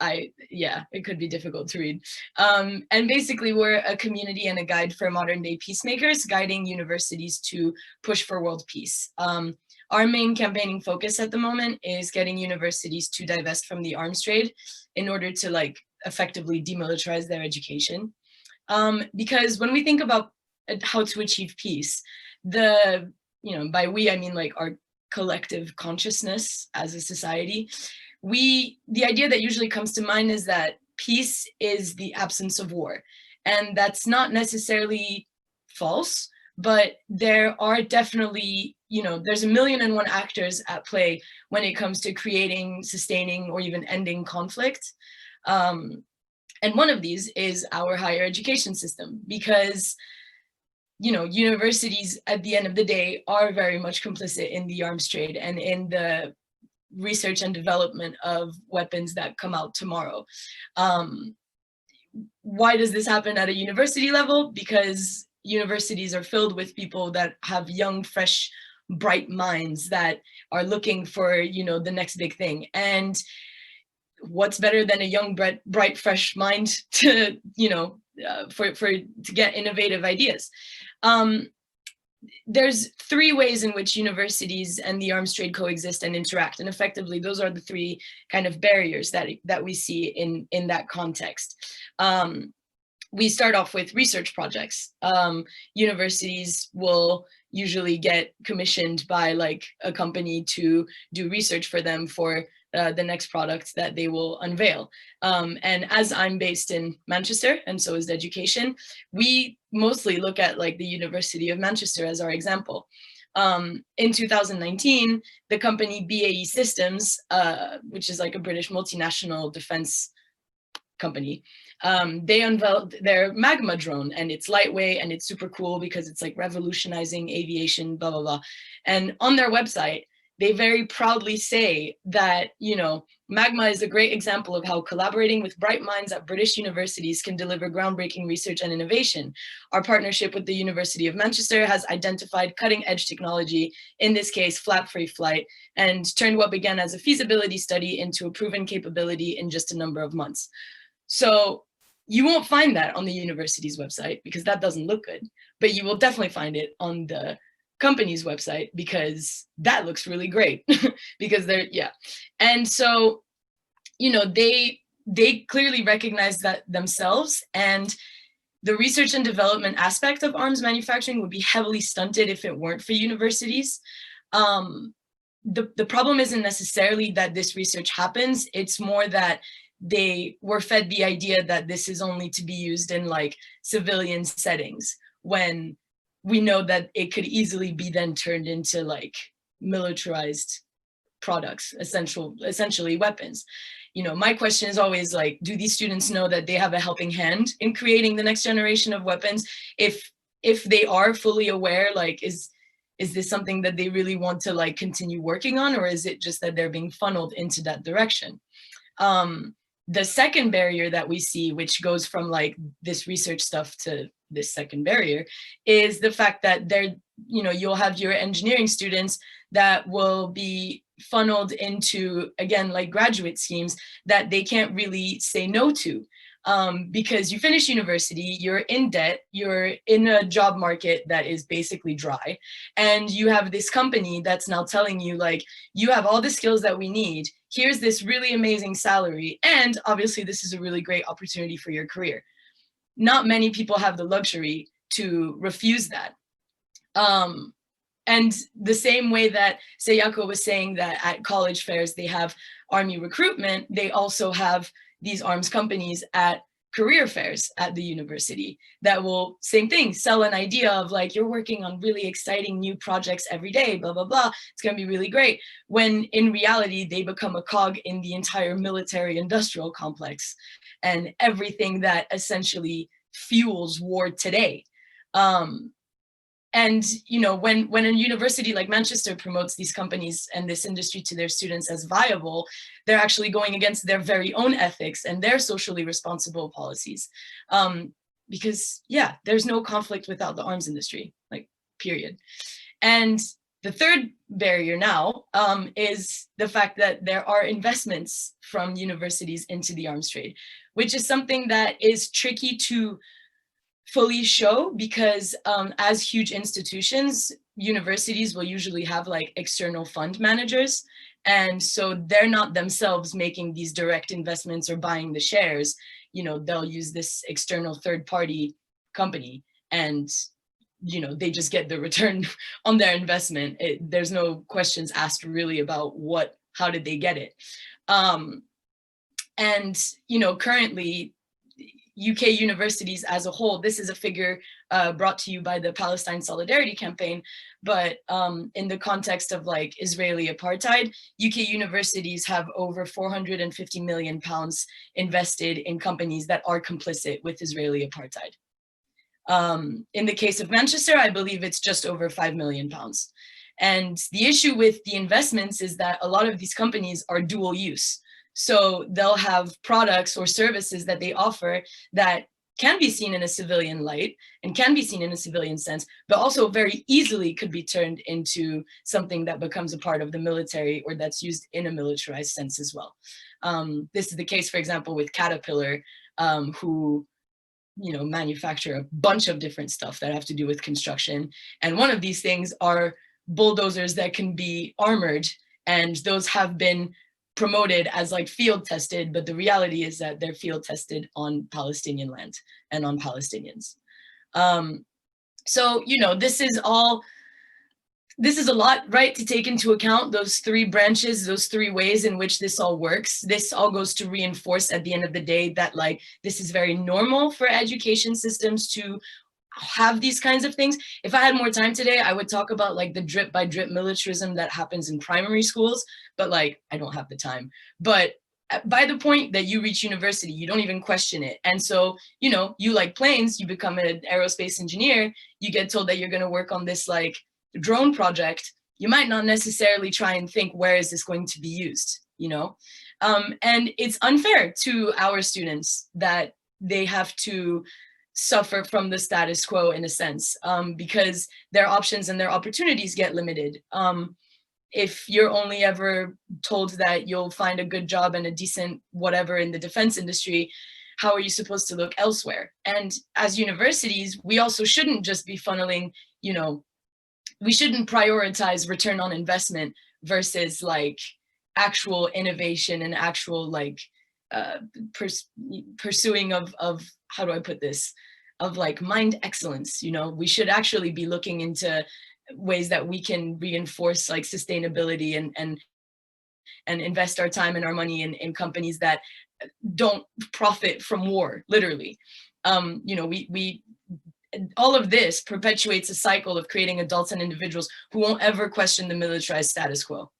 yeah, it could be difficult to read. And basically we're a community and a guide for modern day peacemakers, guiding universities to push for world peace. Our main campaigning focus at the moment is getting universities to divest from the arms trade in order to effectively demilitarize their education. Because when we think about how to achieve peace, by we, I mean our collective consciousness as a society, the idea that usually comes to mind is that peace is the absence of war. And that's not necessarily false, but there are definitely, there's 1,000,001 actors at play when it comes to creating, sustaining, or even ending conflict. And one of these is our higher education system, because, universities at the end of the day are very much complicit in the arms trade and in the research and development of weapons that come out tomorrow. Why does this happen at a university level? Because universities are filled with people that have young, fresh, bright minds that are looking for, the next big thing. And what's better than a young, bright, fresh mind to, you know, to get innovative ideas. There's three ways in which universities and the arms trade coexist and interact, and effectively those are the three kind of barriers that we see in that context. We start off with research projects. Universities will usually get commissioned by like a company to do research for them for the next product that they will unveil. And as I'm based in Manchester, and so is education, we mostly look at like the University of Manchester as our example. In 2019, the company BAE Systems, which is like a British multinational defense company, they unveiled their Magma drone, and it's lightweight and it's super cool because it's like revolutionizing aviation, blah, blah, blah. And on their website, they very proudly say that, you know, Magma is a great example of how collaborating with bright minds at British universities can deliver groundbreaking research and innovation. Our partnership with the University of Manchester has identified cutting-edge technology, in this case, flap-free flight, and turned what began as a feasibility study into a proven capability in just a number of months. So you won't find that on the university's website because that doesn't look good, but you will definitely find it on the company's website because that looks really great because they're, yeah. And so, you know, they clearly recognize that themselves, and the research and development aspect of arms manufacturing would be heavily stunted if it weren't for universities. The problem isn't necessarily that this research happens, it's more that they were fed the idea that this is only to be used in like civilian settings, when we know that it could easily be then turned into like militarized products, essentially weapons. You know, my question is always like, do these students know that they have a helping hand in creating the next generation of weapons? If they are fully aware, like, is this something that they really want to like continue working on, or is it just that they're being funneled into that direction? The second barrier that we see, which goes from like this research stuff to this second barrier, is the fact that you know, you'll have your engineering students that will be funneled into, again, like graduate schemes that they can't really say no to. Because you finish university, you're in debt, you're in a job market that is basically dry, and you have this company that's now telling you like, you have all the skills that we need, here's this really amazing salary, and obviously this is a really great opportunity for your career. Not many people have the luxury to refuse that. And the same way that Sayako was saying that at college fairs they have Army recruitment, they also have these arms companies at career fairs at the university that will, same thing, sell an idea of like, you're working on really exciting new projects every day, blah, blah, blah, it's gonna be really great. When in reality, they become a cog in the entire military industrial complex and everything that essentially fuels war today. And you know, when a university like Manchester promotes these companies and this industry to their students as viable, they're actually going against their very own ethics and their socially responsible policies. Because yeah, there's no conflict without the arms industry, like, period. And the third barrier now is the fact that there are investments from universities into the arms trade, which is something that is tricky to fully show because as huge institutions, universities will usually have like external fund managers. And so they're not themselves making these direct investments or buying the shares. You know, they'll use this external third party company and, you know, they just get the return on their investment. There's no questions asked really about how did they get it? And, you know, currently, UK universities as a whole, this is a figure brought to you by the Palestine Solidarity Campaign, but in the context of like Israeli apartheid, UK universities have over £450 million invested in companies that are complicit with Israeli apartheid. In the case of Manchester, I believe it's just over £5 million. And the issue with the investments is that a lot of these companies are dual use. So they'll have products or services that they offer that can be seen in a civilian light and can be seen in a civilian sense, but also very easily could be turned into something that becomes a part of the military or that's used in a militarized sense as well. This is the case, for example, with Caterpillar, who manufacture a bunch of different stuff that have to do with construction. And one of these things are bulldozers that can be armored, and those have been promoted as like field tested, but the reality is that they're field tested on Palestinian land and on Palestinians. So, this is a lot, right, to take into account, those three branches, those three ways in which this all works. This all goes to reinforce at the end of the day that like, this is very normal for education systems to have these kinds of things. If I had more time today, I would talk about like the drip by drip militarism that happens in primary schools, but like, I don't have the time. But by the point that you reach university, you don't even question it. And so, you like planes, you become an aerospace engineer, you get told that you're gonna work on this like drone project, you might not necessarily try and think, where is this going to be used, and it's unfair to our students that they have to suffer from the status quo in a sense, because their options and their opportunities get limited. If you're only ever told that you'll find a good job and a decent whatever in the defense industry, how are you supposed to look elsewhere? And as universities, we also shouldn't just be funneling, we shouldn't prioritize return on investment versus like actual innovation and actual like pursuing of how do I put this, of like mind excellence. We should actually be looking into ways that we can reinforce like sustainability and invest our time and our money in companies that don't profit from war, literally. All of this perpetuates a cycle of creating adults and individuals who won't ever question the militarized status quo.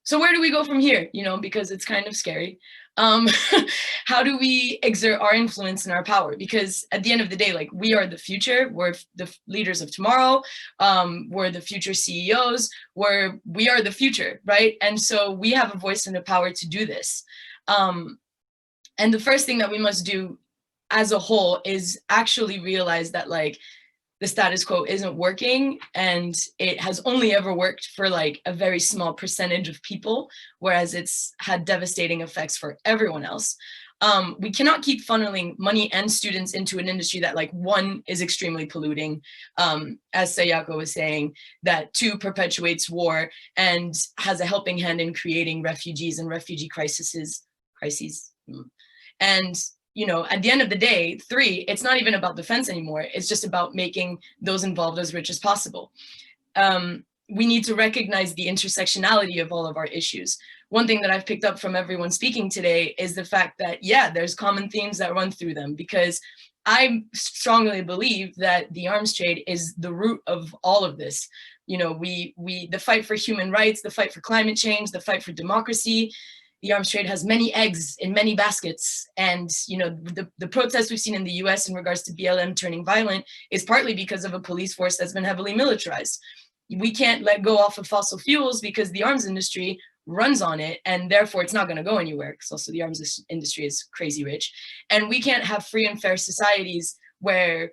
So where do we go from here? Because it's kind of scary. How do we exert our influence and our power? Because at the end of the day, like, we are the future, we're the leaders of tomorrow, we're the future CEOs, we are the future, right? And so we have a voice and a power to do this. And the first thing that we must do as a whole is actually realize that like the status quo isn't working, and it has only ever worked for like a very small percentage of people, whereas it's had devastating effects for everyone else. We cannot keep funneling money and students into an industry that, like, one, is extremely polluting, as Sayako was saying, that two, perpetuates war and has a helping hand in creating refugees and refugee crises. And at the end of the day, three, it's not even about defense anymore. It's just about making those involved as rich as possible. We need to recognize the intersectionality of all of our issues. One thing that I've picked up from everyone speaking today is the fact that, yeah, there's common themes that run through them, because I strongly believe that the arms trade is the root of all of this. The fight for human rights, the fight for climate change, the fight for democracy. The arms trade has many eggs in many baskets. And, the protests we've seen in the US in regards to BLM turning violent is partly because of a police force that's been heavily militarized. We can't let go off of fossil fuels because the arms industry runs on it, and therefore it's not going to go anywhere, because also the arms industry is crazy rich. And we can't have free and fair societies where,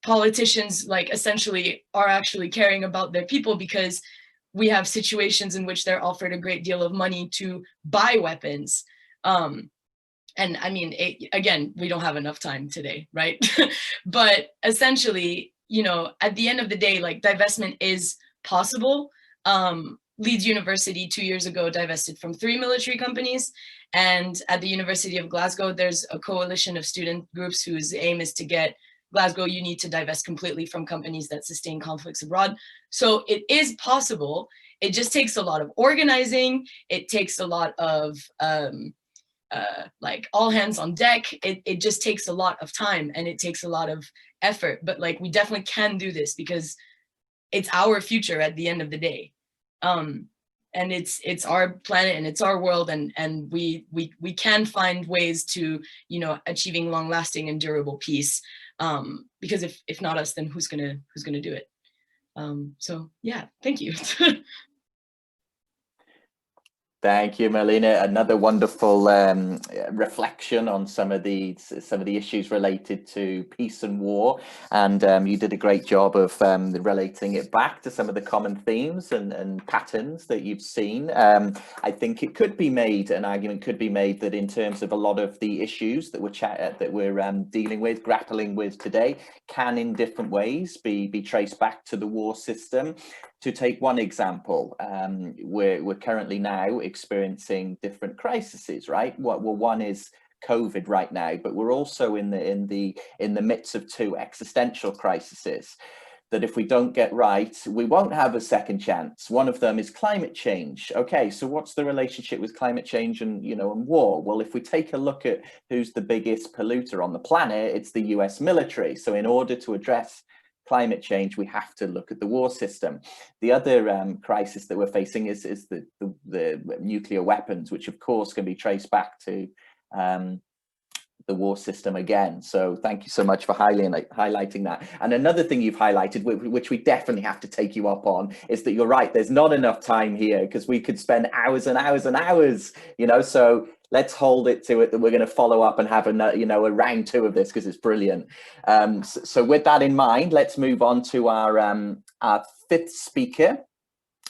politicians like essentially are actually caring about their people, because we have situations in which they're offered a great deal of money to buy weapons. And I mean, again, we don't have enough time today, right? But essentially, at the end of the day, like, divestment is possible. Leeds University 2 years ago divested from 3 military companies. And at the University of Glasgow, there's a coalition of student groups whose aim is to get Glasgow Uni to divest completely from companies that sustain conflicts abroad. So it is possible. It just takes a lot of organizing. It takes a lot of like all hands on deck. It just takes a lot of time, and it takes a lot of effort. But like, we definitely can do this, because it's our future at the end of the day. And it's our planet and it's our world, and we can find ways to, achieving long lasting and durable peace. Because if not us, then who's gonna do it? So yeah, thank you. Thank you, Melina. Another wonderful reflection on some of the issues related to peace and war, and you did a great job of relating it back to some of the common themes and patterns that you've seen. I think it could be made, an argument could be made that in terms of a lot of the issues that we're dealing with, grappling with today, can in different ways be traced back to the war system. To take one example, we're currently now experiencing different crises, right? Well, one is COVID right now, but we're also in the midst of two existential crises that if we don't get right, we won't have a second chance. One of them is climate change. Okay, so what's the relationship with climate change and and war? Well, if we take a look at who's the biggest polluter on the planet, it's the US military. So in order to address climate change, we have to look at the war system. The other crisis that we're facing is the nuclear weapons, which of course can be traced back to the war system again. So thank you so much for highlighting that. And another thing you've highlighted, which we definitely have to take you up on, is that you're right, there's not enough time here because we could spend hours and hours and hours, so let's hold it to it that we're going to follow up and have a round two of this because it's brilliant. So with that in mind, let's move on to our fifth speaker.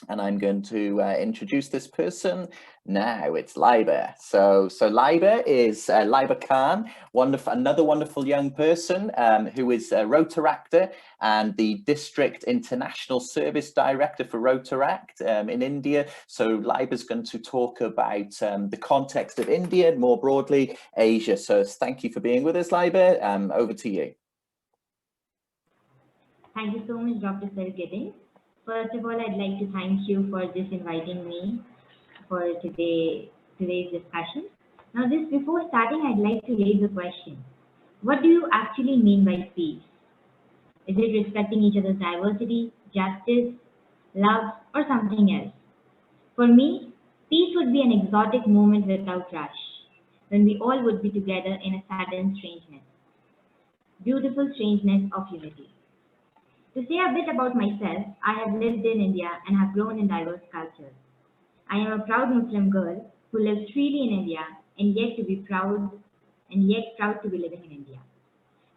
And I'm going to introduce this person now. It's Liba. So Liba is Liba Khan, another wonderful young person who is a Rotaractor and the District International Service Director for Rotaract in India. So Liba's going to talk about the context of India and more broadly Asia. So thank you for being with us, Liba. Over to you. Thank you so much, Dr. Sergedin. First of all, I'd like to thank you for just inviting me for today's discussion. Now, before starting, I'd like to raise a question. What do you actually mean by peace? Is it respecting each other's diversity, justice, love, or something else? For me, peace would be an exotic moment without rush, when we all would be together in a sudden strangeness, beautiful strangeness of unity. To say a bit about myself, I have lived in India and have grown in diverse cultures. I am a proud Muslim girl who lives freely in India and yet proud to be living in India.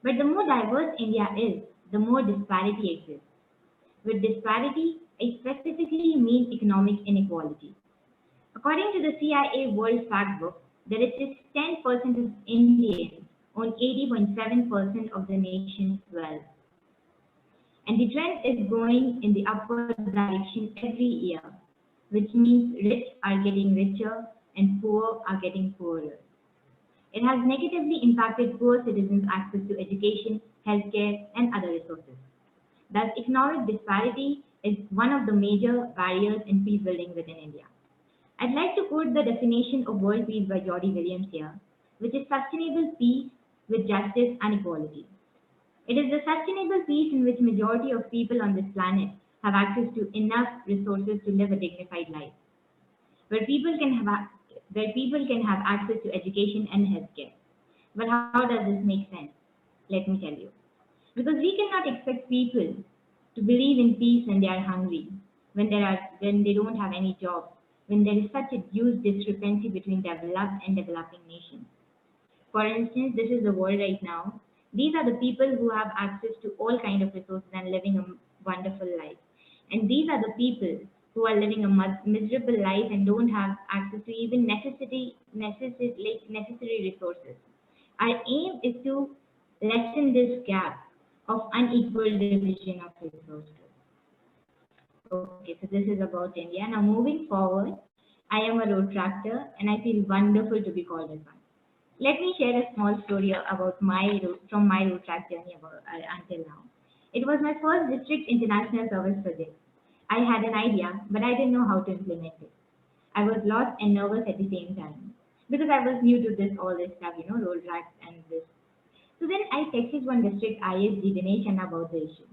But the more diverse India is, the more disparity exists. With disparity, I specifically mean economic inequality. According to the CIA World Factbook, the richest 10% of Indians own 80.7% of the nation's wealth. And the trend is going in the upward direction every year, which means rich are getting richer and poor are getting poorer. It has negatively impacted poor citizens' access to education, healthcare, and other resources. Thus, economic disparity is one of the major barriers in peace building within India. I'd like to quote the definition of world peace by Jody Williams here, which is sustainable peace with justice and equality. It is the sustainable peace in which majority of people on this planet have access to enough resources to live a dignified life, where people can have access to education and healthcare. But how does this make sense? Let me tell you. Because we cannot expect people to believe in peace when they are hungry, when they don't have any jobs, when there is such a huge discrepancy between developed and developing nations. For instance, this is the world right now. These are the people who have access to all kinds of resources and living a wonderful life. And these are the people who are living a miserable life and don't have access to even necessary resources. Our aim is to lessen this gap of unequal division of resources. Okay, so this is about India. Now moving forward, I am a Rotaractor and I feel wonderful to be called as one. Let me share a small story about from my Rotaract journey until now. It was my first district international service project. I had an idea, but I didn't know how to implement it. I was lost and nervous at the same time because I was new to all this stuff, Rotaract and this. So then I texted one district ISD Dinesh about the issue.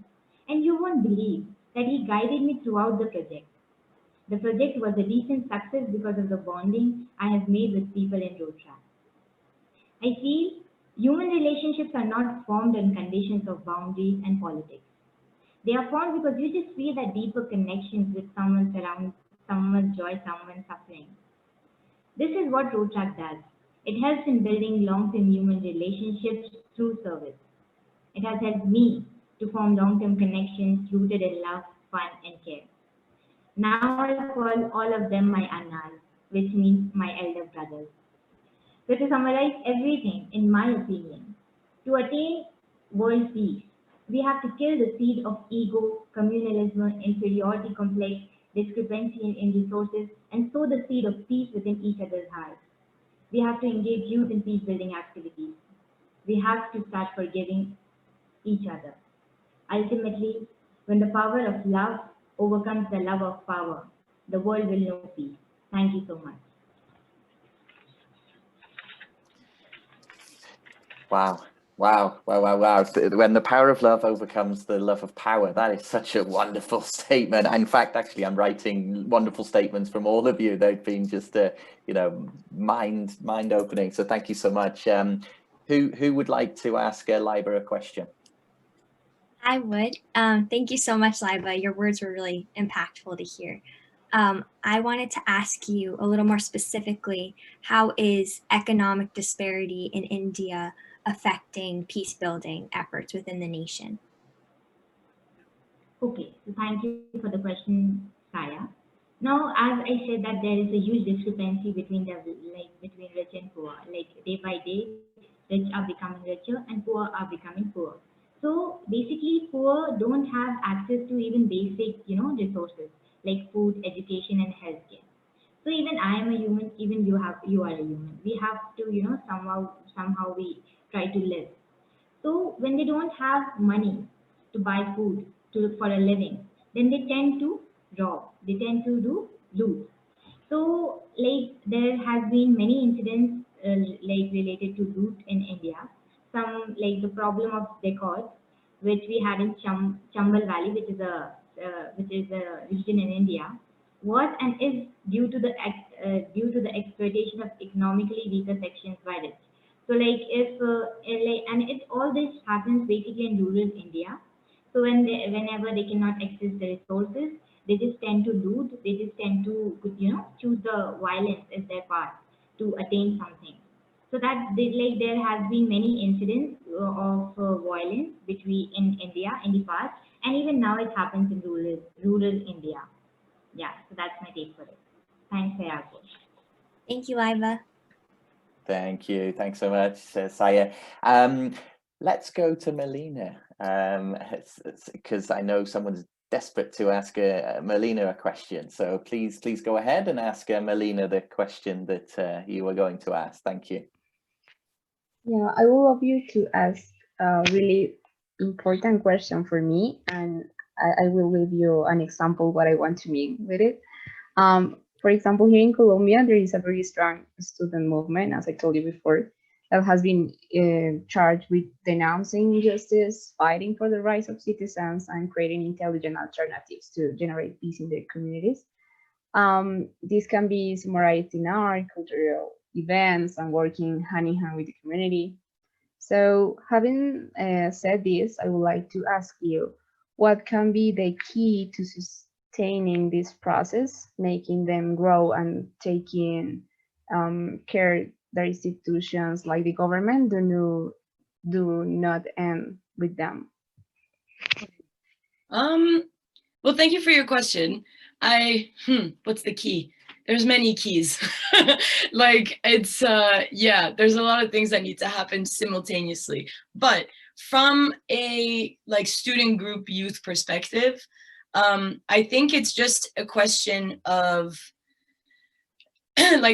And you won't believe that he guided me throughout the project. The project was a decent success because of the bonding I have made with people in Rotaract. I feel human relationships are not formed on conditions of boundaries and politics. They are formed because you just feel that deeper connections with someone's joy, someone's suffering. This is what Rotaract does. It helps in building long-term human relationships through service. It has helped me to form long-term connections rooted in love, fun, and care. Now I call all of them my annas, which means my elder brothers. So to summarize everything, in my opinion, to attain world peace, we have to kill the seed of ego, communalism, inferiority complex, discrepancy in resources, and sow the seed of peace within each other's hearts. We have to engage youth in peace building activities. We have to start forgiving each other. Ultimately, when the power of love overcomes the love of power, the world will know peace. Thank you so much. Wow. Wow, wow, wow, wow. When the power of love overcomes the love of power, that is such a wonderful statement. In fact, actually, I'm writing wonderful statements from all of you. They've been just, mind opening. So thank you so much. Who would like to ask Liba a question? I would. Thank you so much, Liba. Your words were really impactful to hear. I wanted to ask you a little more specifically, how is economic disparity in India affecting peace building efforts within the nation? Okay, so thank you for the question, Saya. Now, as I said that there is a huge discrepancy between between rich and poor. Like day by day, rich are becoming richer and poor are becoming poor. So basically, poor don't have access to even basic, resources like food, education, and healthcare. So even I am a human, even you are a human. We have to, somehow we try to live. So when they don't have money to buy food for a living, then they tend to rob. They tend to do loot. So like there has been many incidents like related to loot in India. Some like the problem of records, which we had in Chambal Valley, which is a region in India, was and is due to the exploitation of economically weaker sections by rich. So like if and it all this happens basically in rural India. So whenever they cannot access the resources, they just tend to loot. They just tend to choose the violence as their path to attain something. So there has been many incidents of violence between in India in the past, and even now it happens in rural India. Yeah, so that's my take for it. Thanks, Sayako. Thank you, Liba. Thank you. Thanks so much, Saya. Let's go to Melina, because I know someone's desperate to ask Melina a question. So please go ahead and ask Melina the question that you were going to ask. Thank you. Yeah, I would love you to ask a really important question for me, and I will give you an example what I want to mean with it. For example, here in Colombia, there is a very strong student movement, as I told you before, that has been charged with denouncing injustice, fighting for the rights of citizens, and creating intelligent alternatives to generate peace in their communities. This can be summarized in art, cultural events, and working hand in hand with the community. So having said this, I would like to ask you, what can be the key to sustaining this process, making them grow and taking care that institutions like the government do not end with them? Well, thank you for your question. What's the key? There's many keys. Like it's there's a lot of things that need to happen simultaneously. But from a student group youth perspective, I think it's just a question of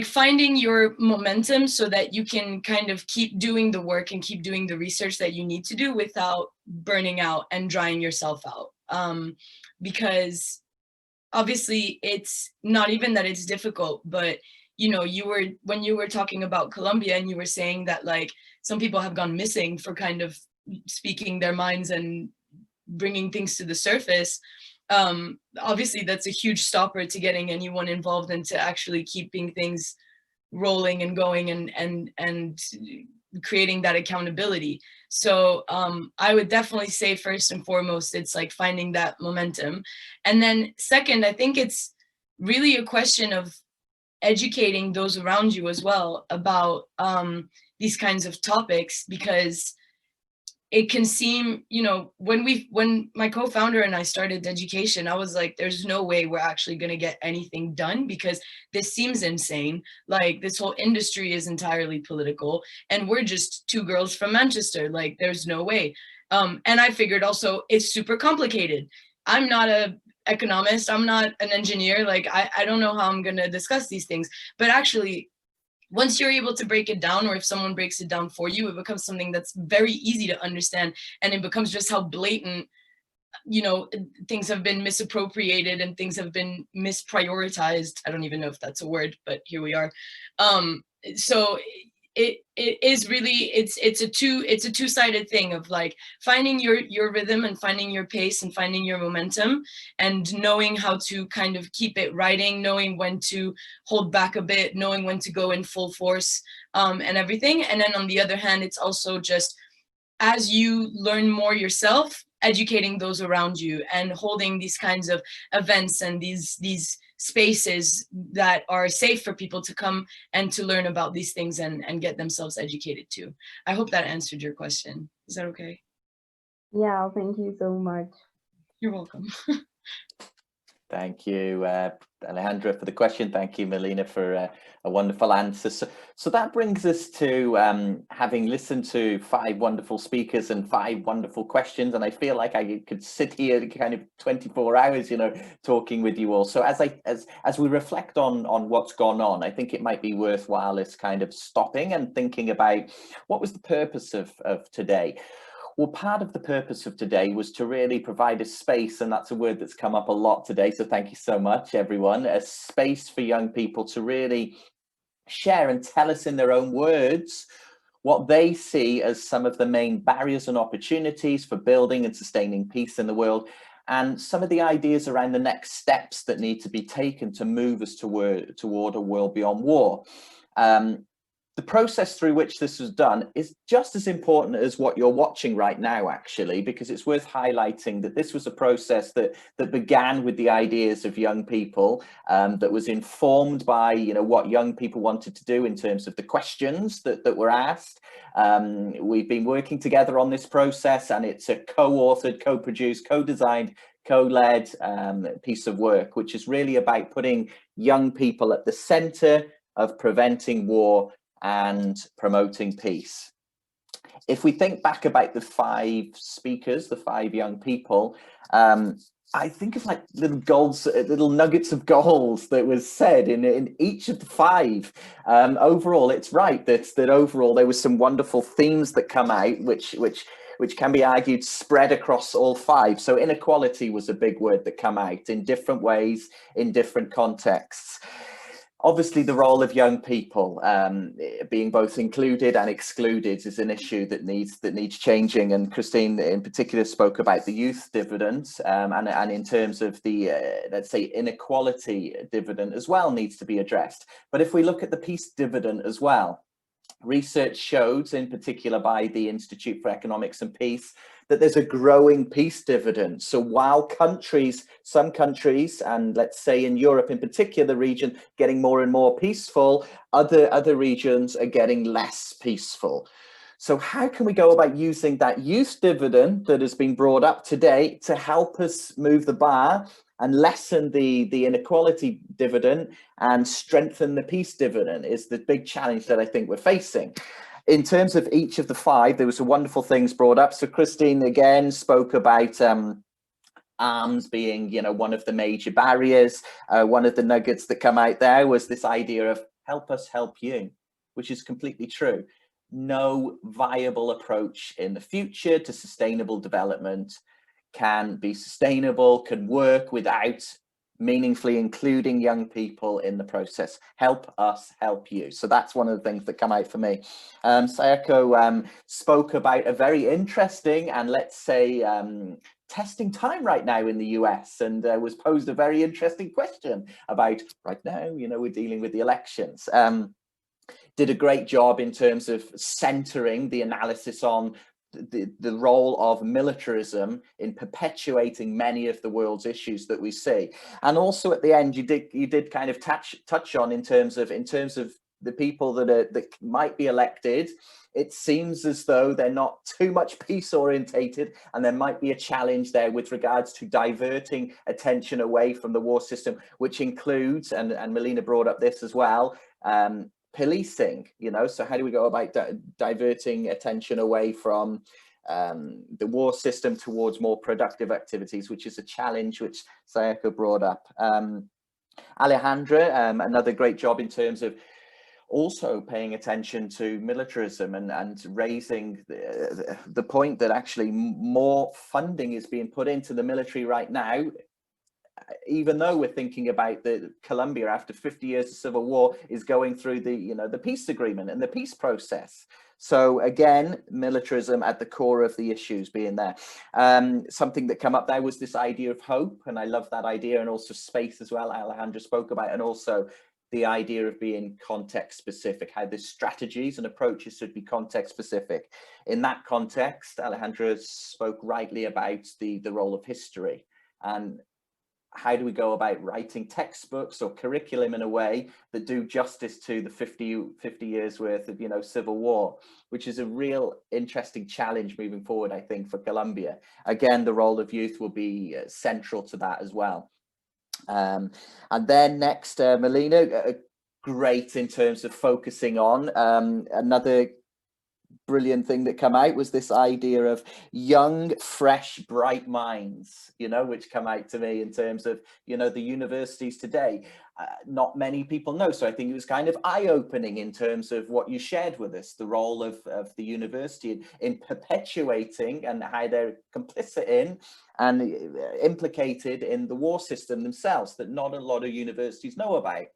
finding your momentum so that you can kind of keep doing the work and keep doing the research that you need to do without burning out and drying yourself out. Because obviously it's not even that it's difficult, but when you were talking about Colombia and you were saying that some people have gone missing for kind of speaking their minds and bringing things to the surface. Obviously that's a huge stopper to getting anyone involved and to actually keeping things rolling and going and creating that accountability. So I would definitely say first and foremost, it's finding that momentum. And then second, I think it's really a question of educating those around you as well about these kinds of topics, because it can seem, you know, when my co-founder and I started education, I was like, there's no way we're actually going to get anything done, because this seems insane. Like, this whole industry is entirely political, and we're just two girls from Manchester. Like, there's no way. And I figured also it's super complicated. I'm not an economist. I'm not an engineer. Like, I don't know how I'm going to discuss these things. But actually, once you're able to break it down, or if someone breaks it down for you, it becomes something that's very easy to understand. And it becomes just how blatant, you know, things have been misappropriated and things have been misprioritized. I don't even know if that's a word, but here we are. So it is really, it's a two-sided thing of like finding your rhythm and finding your pace and finding your momentum, and knowing how to kind of keep it riding, knowing when to hold back a bit, knowing when to go in full force, and everything. And then on the other hand, it's also just, as you learn more yourself, educating those around you and holding these kinds of events and these spaces that are safe for people to come and to learn about these things and get themselves educated too. I hope that answered your question. Is that okay? Yeah, thank you so much. You're welcome. Thank you, Alejandra, for the question. Thank you, Melina, for a wonderful answer. So that brings us to having listened to 5 wonderful speakers and 5 wonderful questions, and I feel like I could sit here kind of 24 hours, you know, talking with you all. So as we reflect on what's gone on, I think it might be worthwhile us kind of stopping and thinking about what was the purpose of today. Well, part of the purpose of today was to really provide a space, and that's a word that's come up a lot today, so thank you so much, everyone, a space for young people to really share and tell us in their own words what they see as some of the main barriers and opportunities for building and sustaining peace in the world, and some of the ideas around the next steps that need to be taken to move us toward a world beyond war. The process through which this was done is just as important as what you're watching right now, actually, because it's worth highlighting that this was a process that began with the ideas of young people, that was informed by, you know, what young people wanted to do in terms of the questions that were asked. We've been working together on this process, and it's a co-authored, co-produced, co-designed, co-led piece of work, which is really about putting young people at the center of preventing war and promoting peace. If we think back about the 5 speakers, the 5 young people, I think of like little nuggets of gold that was said in each of the 5. Overall, it's right that overall there was some wonderful themes that come out, which can be argued spread across all 5. So inequality was a big word that come out in different ways, in different contexts. Obviously, the role of young people being both included and excluded is an issue that needs changing. And Christine, in particular, spoke about the youth dividend, and in terms of the let's say inequality dividend as well needs to be addressed. But if we look at the peace dividend as well, research showed, in particular by the Institute for Economics and Peace, that there's a growing peace dividend. So while some countries, and let's say in Europe in particular, the region getting more and more peaceful, other regions are getting less peaceful. So how can we go about using that youth dividend that has been brought up today to help us move the bar and lessen the inequality dividend and strengthen the peace dividend is the big challenge that I think we're facing. In terms of each of the 5, there were some wonderful things brought up. So Christine again spoke about arms being, you know, one of the major barriers. One of the nuggets that come out there was this idea of help us help you, which is completely true. No viable approach in the future to sustainable development can be sustainable, can work without meaningfully including young people in the process. Help us help you. So that's one of the things that come out for me. Sayako spoke about a very interesting and let's say testing time right now in the US, and was posed a very interesting question about right now, you know, we're dealing with the elections. Did a great job in terms of centering the analysis on the role of militarism in perpetuating many of the world's issues that we see. And also at the end, you did kind of touch on in terms of the people that might be elected. It seems as though they're not too much peace orientated, and there might be a challenge there with regards to diverting attention away from the war system, which includes, and Melina brought up this as well, policing, you know. So how do we go about diverting attention away from the war system towards more productive activities, which is a challenge which Sayaka brought up. Alejandra, another great job in terms of also paying attention to militarism and raising the point that actually more funding is being put into the military right now, even though we're thinking about the Colombia after 50 years of civil war is going through the peace agreement and the peace process. So again, militarism at the core of the issues being there. Something that came up there was this idea of hope, and I love that idea, and also space as well, Alejandra spoke about, and also the idea of being context specific, how the strategies and approaches should be context specific. In that context, Alejandra spoke rightly about the role of history, and how do we go about writing textbooks or curriculum in a way that do justice to the 50 years worth of, civil war, which is a real interesting challenge moving forward, I think, for Colombia. Again, the role of youth will be central to that as well. And then next, Melina, great in terms of focusing on another brilliant thing that came out was this idea of young, fresh, bright minds, which come out to me in terms of, the universities today. Not many people know. So I think it was kind of eye-opening in terms of what you shared with us, the role of the university in perpetuating and how they're complicit in and implicated in the war system themselves that not a lot of universities know about.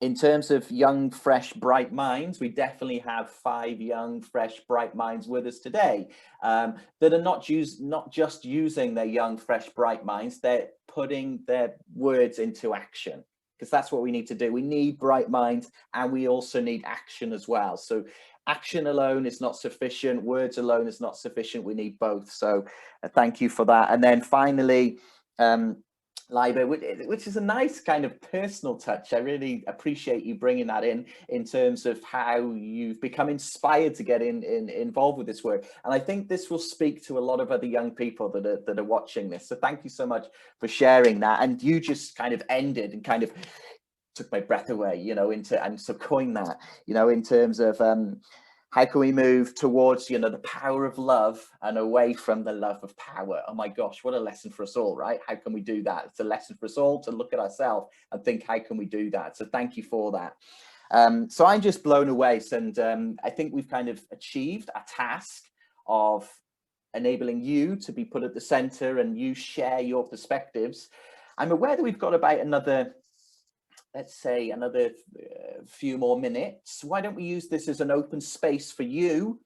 In terms of young, fresh, bright minds, we definitely have 5 young, fresh, bright minds with us today that are not just using their young, fresh, bright minds, they're putting their words into action, because that's what we need to do. We need bright minds, and we also need action as well. So action alone is not sufficient. Words alone is not sufficient. We need both. So thank you for that. And then finally, Liber, which is a nice kind of personal touch. I really appreciate you bringing that in terms of how you've become inspired to get involved with this work. And I think this will speak to a lot of other young people that are watching this. So thank you so much for sharing that. And you just kind of ended and kind of took my breath away, and so coined that, in terms of how can we move towards, the power of love and away from the love of power? Oh my gosh, what a lesson for us all, right? How can we do that? It's a lesson for us all to look at ourselves and think, how can we do that? So thank you for that. So I'm just blown away. And I think we've kind of achieved a task of enabling you to be put at the center and you share your perspectives. I'm aware that we've got about another, let's say, another few more minutes. Why don't we use this as an open space for you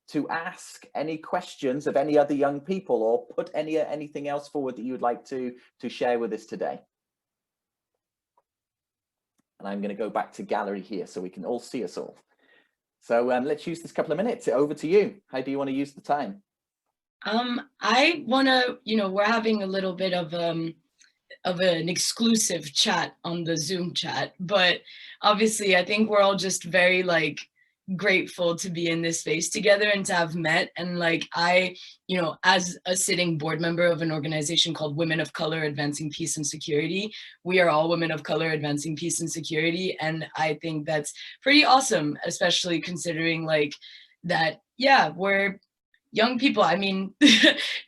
to ask any questions of any other young people, or put anything else forward that you would like to share with us today. And I'm going to go back to gallery here so we can all see us all. So let's use this couple of minutes. Over to you. How do you want to use the time? I want to, we're having a little bit of an exclusive chat on the Zoom chat, but obviously I think we're all just very grateful to be in this space together and to have met. And I, as a sitting board member of an organization called Women of Color Advancing Peace and Security, we are all women of color advancing peace and security. And I think that's pretty awesome, especially considering that, yeah, we're young people. I mean,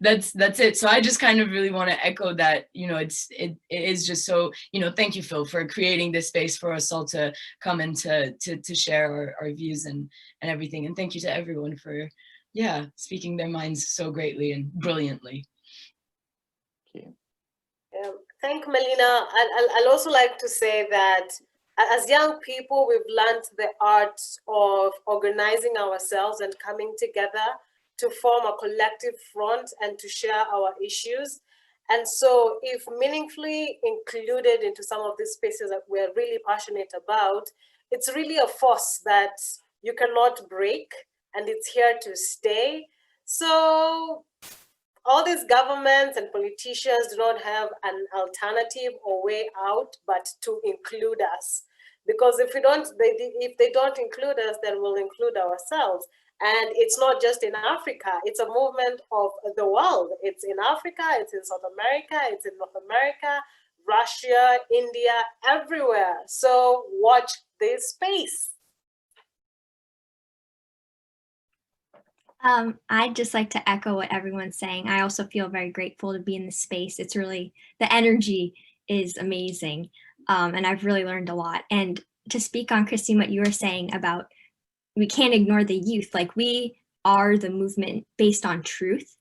that's it. So I just kind of really want to echo that, it is just so, thank you, Phil, for creating this space for us all to come and to share our views and everything. And thank you to everyone for, speaking their minds so greatly and brilliantly. Thank you. Thank you, Melina. I'll also like to say that as young people, we've learned the art of organizing ourselves and coming together to form a collective front and to share our issues. And so if meaningfully included into some of these spaces that we're really passionate about, it's really a force that you cannot break. and it's here to stay. So all these governments and politicians do not have an alternative or way out but to include us. Because if they don't include us, then we'll include ourselves. And it's not just in Africa, it's a movement of the world. It's in Africa, it's in South America, it's in North America, Russia, India, everywhere. So watch this space. I'd just like to echo what everyone's saying. I also feel very grateful to be in this space. It's really, the energy is amazing. And I've really learned a lot. And to speak on, Christine, what you were saying about we can't ignore the youth, like we are the movement based on truth.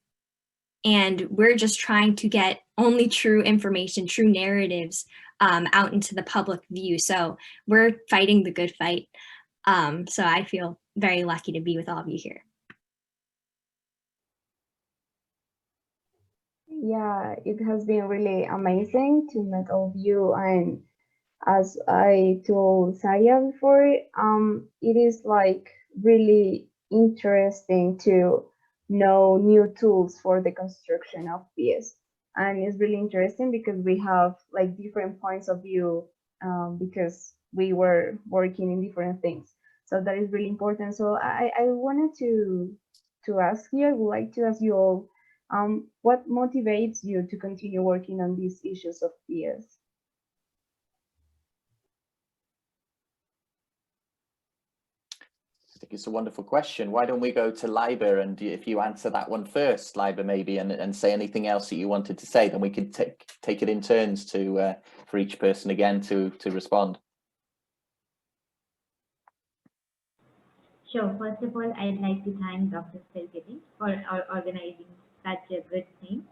And we're just trying to get only true information, true narratives out into the public view. So we're fighting the good fight. So I feel very lucky to be with all of you here. Yeah, it has been really amazing to meet all of you. And as I told Saya before, it is like really interesting to know new tools for the construction of peace. And it's really interesting because we have like different points of view because we were working in different things. So that is really important. So I wanted to ask you, I would like to ask you all, what motivates you to continue working on these issues of peace? I think it's a wonderful question. Why don't we go to Liber, and if you answer that one first, Liber, maybe, and say anything else that you wanted to say, then we can take it in turns to for each person again to respond. Sure. First of all, I'd like to thank Dr. Silkity for organizing such a good thing.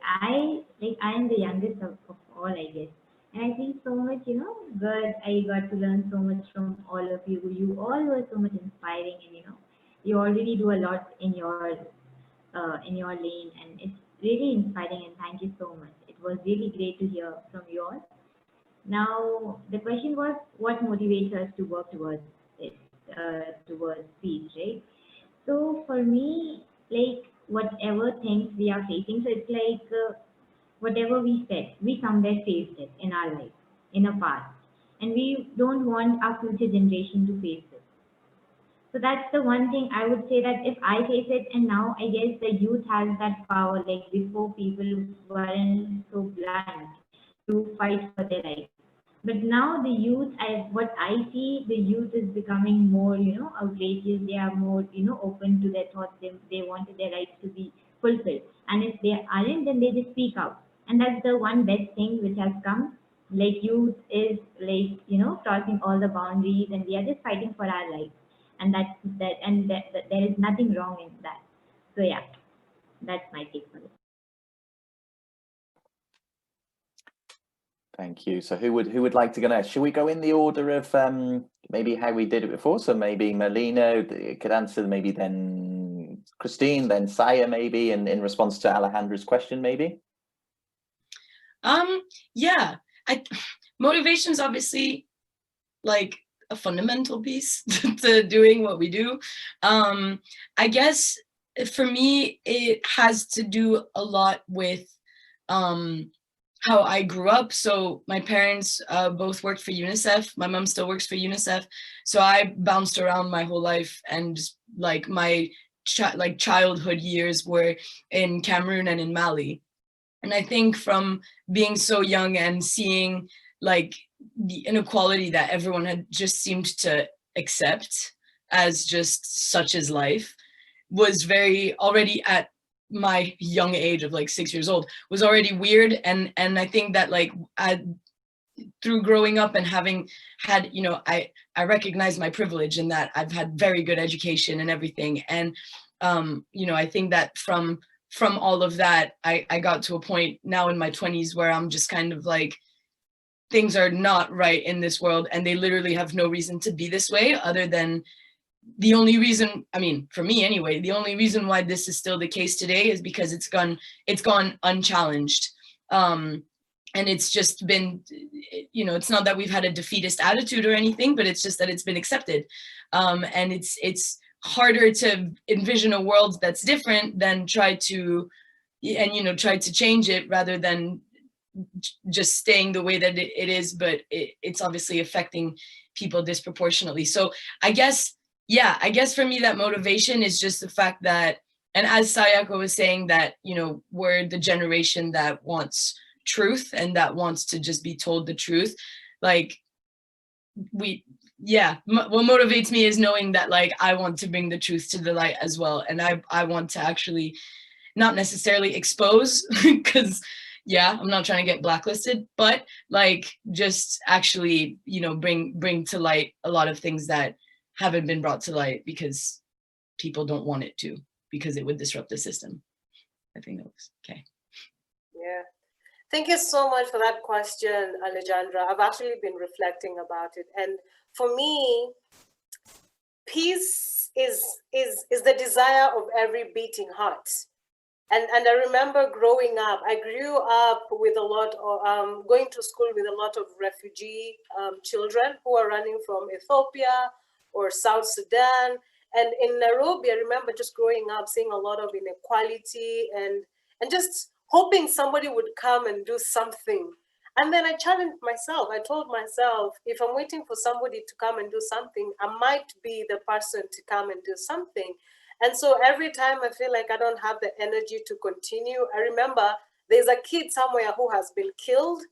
I am the youngest of all, I guess. And I think so much, good. I got to learn so much from all of you. You all were so much inspiring, and you already do a lot in your lane, and it's really inspiring. And thank you so much. It was really great to hear from you all. Now, the question was, what motivates us to work towards it, towards peace, right? So for me, whatever things we are facing, so it's whatever we said, we somewhere faced it in our life, in our past, and we don't want our future generation to face it. So that's the one thing I would say, that if I face it, and now I guess the youth has that power, like before people weren't so blind to fight for their rights. But now the youth, what I see, the youth is becoming more, outrageous. They are more, open to their thoughts. They wanted their rights to be fulfilled. And if they aren't, then they just speak out. And that's the one best thing which has come. Like youth is crossing all the boundaries, and we are just fighting for our lives. And that there is nothing wrong in that. So yeah, that's my take on it. Thank you. So who would like to go next? Should we go in the order of maybe how we did it before? So maybe Melina could answer, maybe then Christine, then Saya, maybe in response to Alejandra's question, maybe. Yeah, motivation is obviously like a fundamental piece to doing what we do. I guess for me, it has to do a lot with how I grew up. So my parents both worked for UNICEF. My mom still works for UNICEF. So I bounced around my whole life, and like my childhood years were in Cameroon and in Mali. And I think from being so young and seeing like the inequality that everyone had just seemed to accept as just such is life, was very already at my young age of like 6 years old, was already weird. And I think that like through growing up and having had, I recognize my privilege in that I've had very good education and everything. And, I think that from all of that, I got to a point now in my 20s where I'm just kind of like, things are not right in this world, and they literally have no reason to be this way, other than the only reason, I mean, for me anyway, the only reason why this is still the case today is because it's gone unchallenged. And it's just been, it's not that we've had a defeatist attitude or anything, but it's just that it's been accepted. And it's harder to envision a world that's different than try to, and you know, try to change it rather than just staying the way that it is, but it's obviously affecting people disproportionately. So I guess, yeah, I guess for me that motivation is just the fact that, and as Sayako was saying, that, you know, we're the generation that wants truth and that wants to just be told the truth. Like what motivates me is knowing that, like, I want to bring the truth to the light as well. And I want to actually not necessarily expose, because yeah, I'm not trying to get blacklisted, but like just actually, you know, bring to light a lot of things that haven't been brought to light because people don't want it to, because it would disrupt the system. I think that was okay. Yeah. Thank you so much for that question, Alejandra. I've actually been reflecting about it. And for me, peace is the desire of every beating heart. And I remember growing up, I grew up with a lot of, going to school with a lot of refugee children who are running from Ethiopia or South Sudan. And in Nairobi, I remember just growing up, seeing a lot of inequality and just hoping somebody would come and do something. And then I challenged myself. I told myself, if I'm waiting for somebody to come and do something, I might be the person to come and do something. And so every time I feel like I don't have the energy to continue, I remember there's a kid somewhere who has been killed,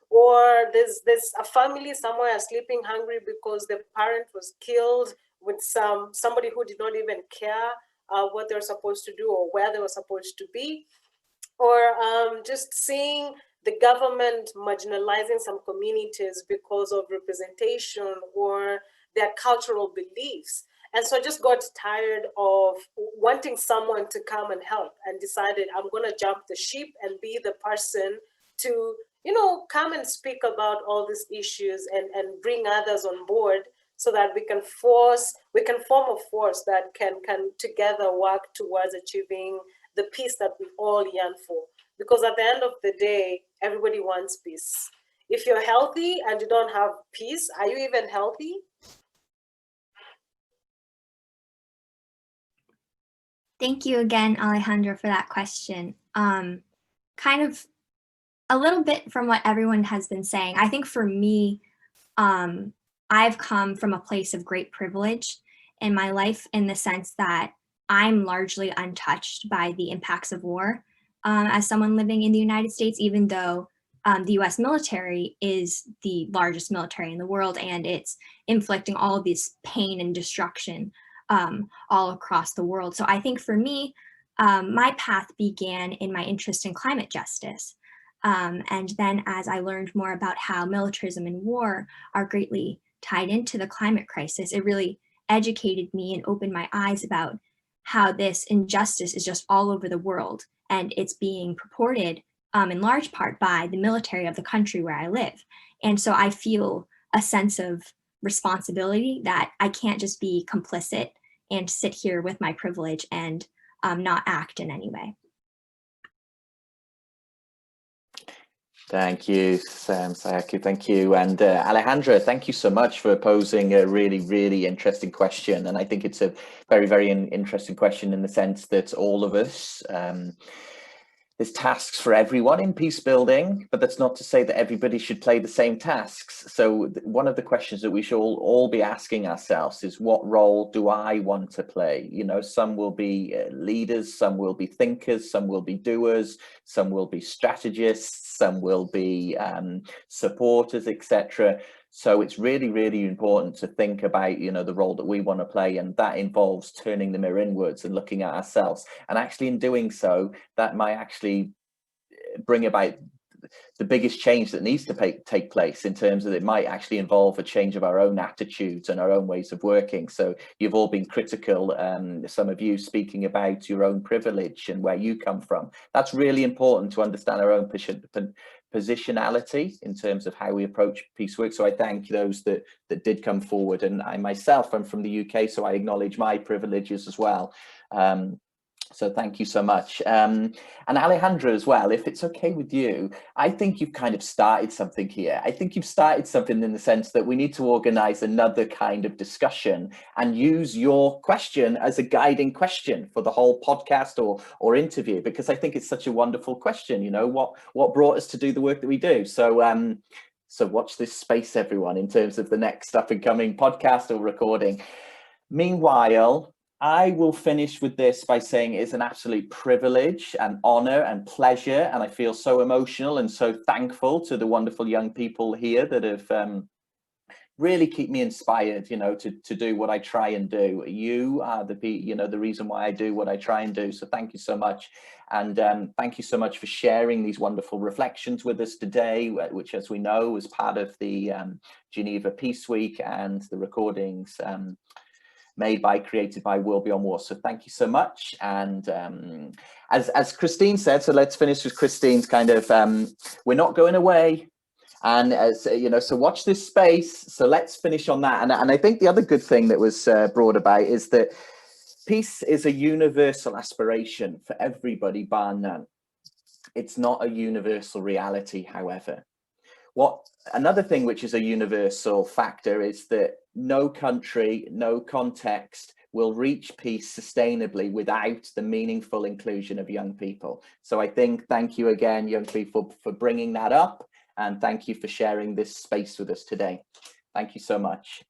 or there's a family somewhere sleeping hungry because the parent was killed with somebody who did not even care what they were supposed to do or where they were supposed to be, or just seeing the government marginalizing some communities because of representation or their cultural beliefs. And so I just got tired of wanting someone to come and help, and decided I'm going to jump the ship and be the person to, you know, come and speak about all these issues and bring others on board, so that we can form a force that can together work towards achieving the peace that we all yearn for. Because at the end of the day, everybody wants peace. If you're healthy and you don't have peace, are you even healthy? Thank you again, Alejandra, for that question. Kind of a little bit from what everyone has been saying. I think for me, I've come from a place of great privilege in my life, in the sense that I'm largely untouched by the impacts of war as someone living in the United States, even though the US military is the largest military in the world, and it's inflicting all of this pain and destruction all across the world. So I think for me, my path began in my interest in climate justice. And then as I learned more about how militarism and war are greatly tied into the climate crisis, it really educated me and opened my eyes about how this injustice is just all over the world, and it's being purported in large part by the military of the country where I live. And so I feel a sense of responsibility that I can't just be complicit and sit here with my privilege and not act in any way. Thank you, Sayako, thank you. And Alejandra, thank you so much for posing a really, really interesting question. And I think it's a very, very interesting question in the sense that all of us, there's tasks for everyone in peace building, but that's not to say that everybody should play the same tasks. So one of the questions that we should all be asking ourselves is, what role do I want to play? You know, some will be leaders, some will be thinkers, some will be doers, some will be strategists, some will be supporters, etc. So it's really, really important to think about, you know, the role that we want to play, and that involves turning the mirror inwards and looking at ourselves. And actually in doing so, that might actually bring about the biggest change that needs to take place, in terms of it might actually involve a change of our own attitudes and our own ways of working. So you've all been critical, some of you speaking about your own privilege and where you come from. That's really important to understand our own positionality in terms of how we approach peace work. So I thank those that did come forward, and I myself am from the UK, so I acknowledge my privileges as well. So thank you so much. And Alejandra as well, if it's okay with you, I think you've kind of started something here. I think you've started something in the sense that we need to organize another kind of discussion and use your question as a guiding question for the whole podcast or interview, because I think it's such a wonderful question. You know, what brought us to do the work that we do? So so watch this space, everyone, in terms of the next up and coming podcast or recording. Meanwhile, I will finish with this by saying it's an absolute privilege and honor and pleasure. And I feel so emotional and so thankful to the wonderful young people here that have really keep me inspired, you know, to do what I try and do. You are the reason why I do what I try and do. So thank you so much. And thank you so much for sharing these wonderful reflections with us today, which, as we know, was part of the Geneva Peace Week and the recordings created by World Beyond War. So thank you so much. And as Christine said, so let's finish with Christine's kind of, we're not going away. And as you know, so watch this space. So let's finish on that. And I think the other good thing that was brought about is that peace is a universal aspiration for everybody, bar none. It's not a universal reality, however. Another thing which is a universal factor is that no country, no context will reach peace sustainably without the meaningful inclusion of young people. So I think, thank you again, young people, for bringing that up, and thank you for sharing this space with us today. Thank you so much.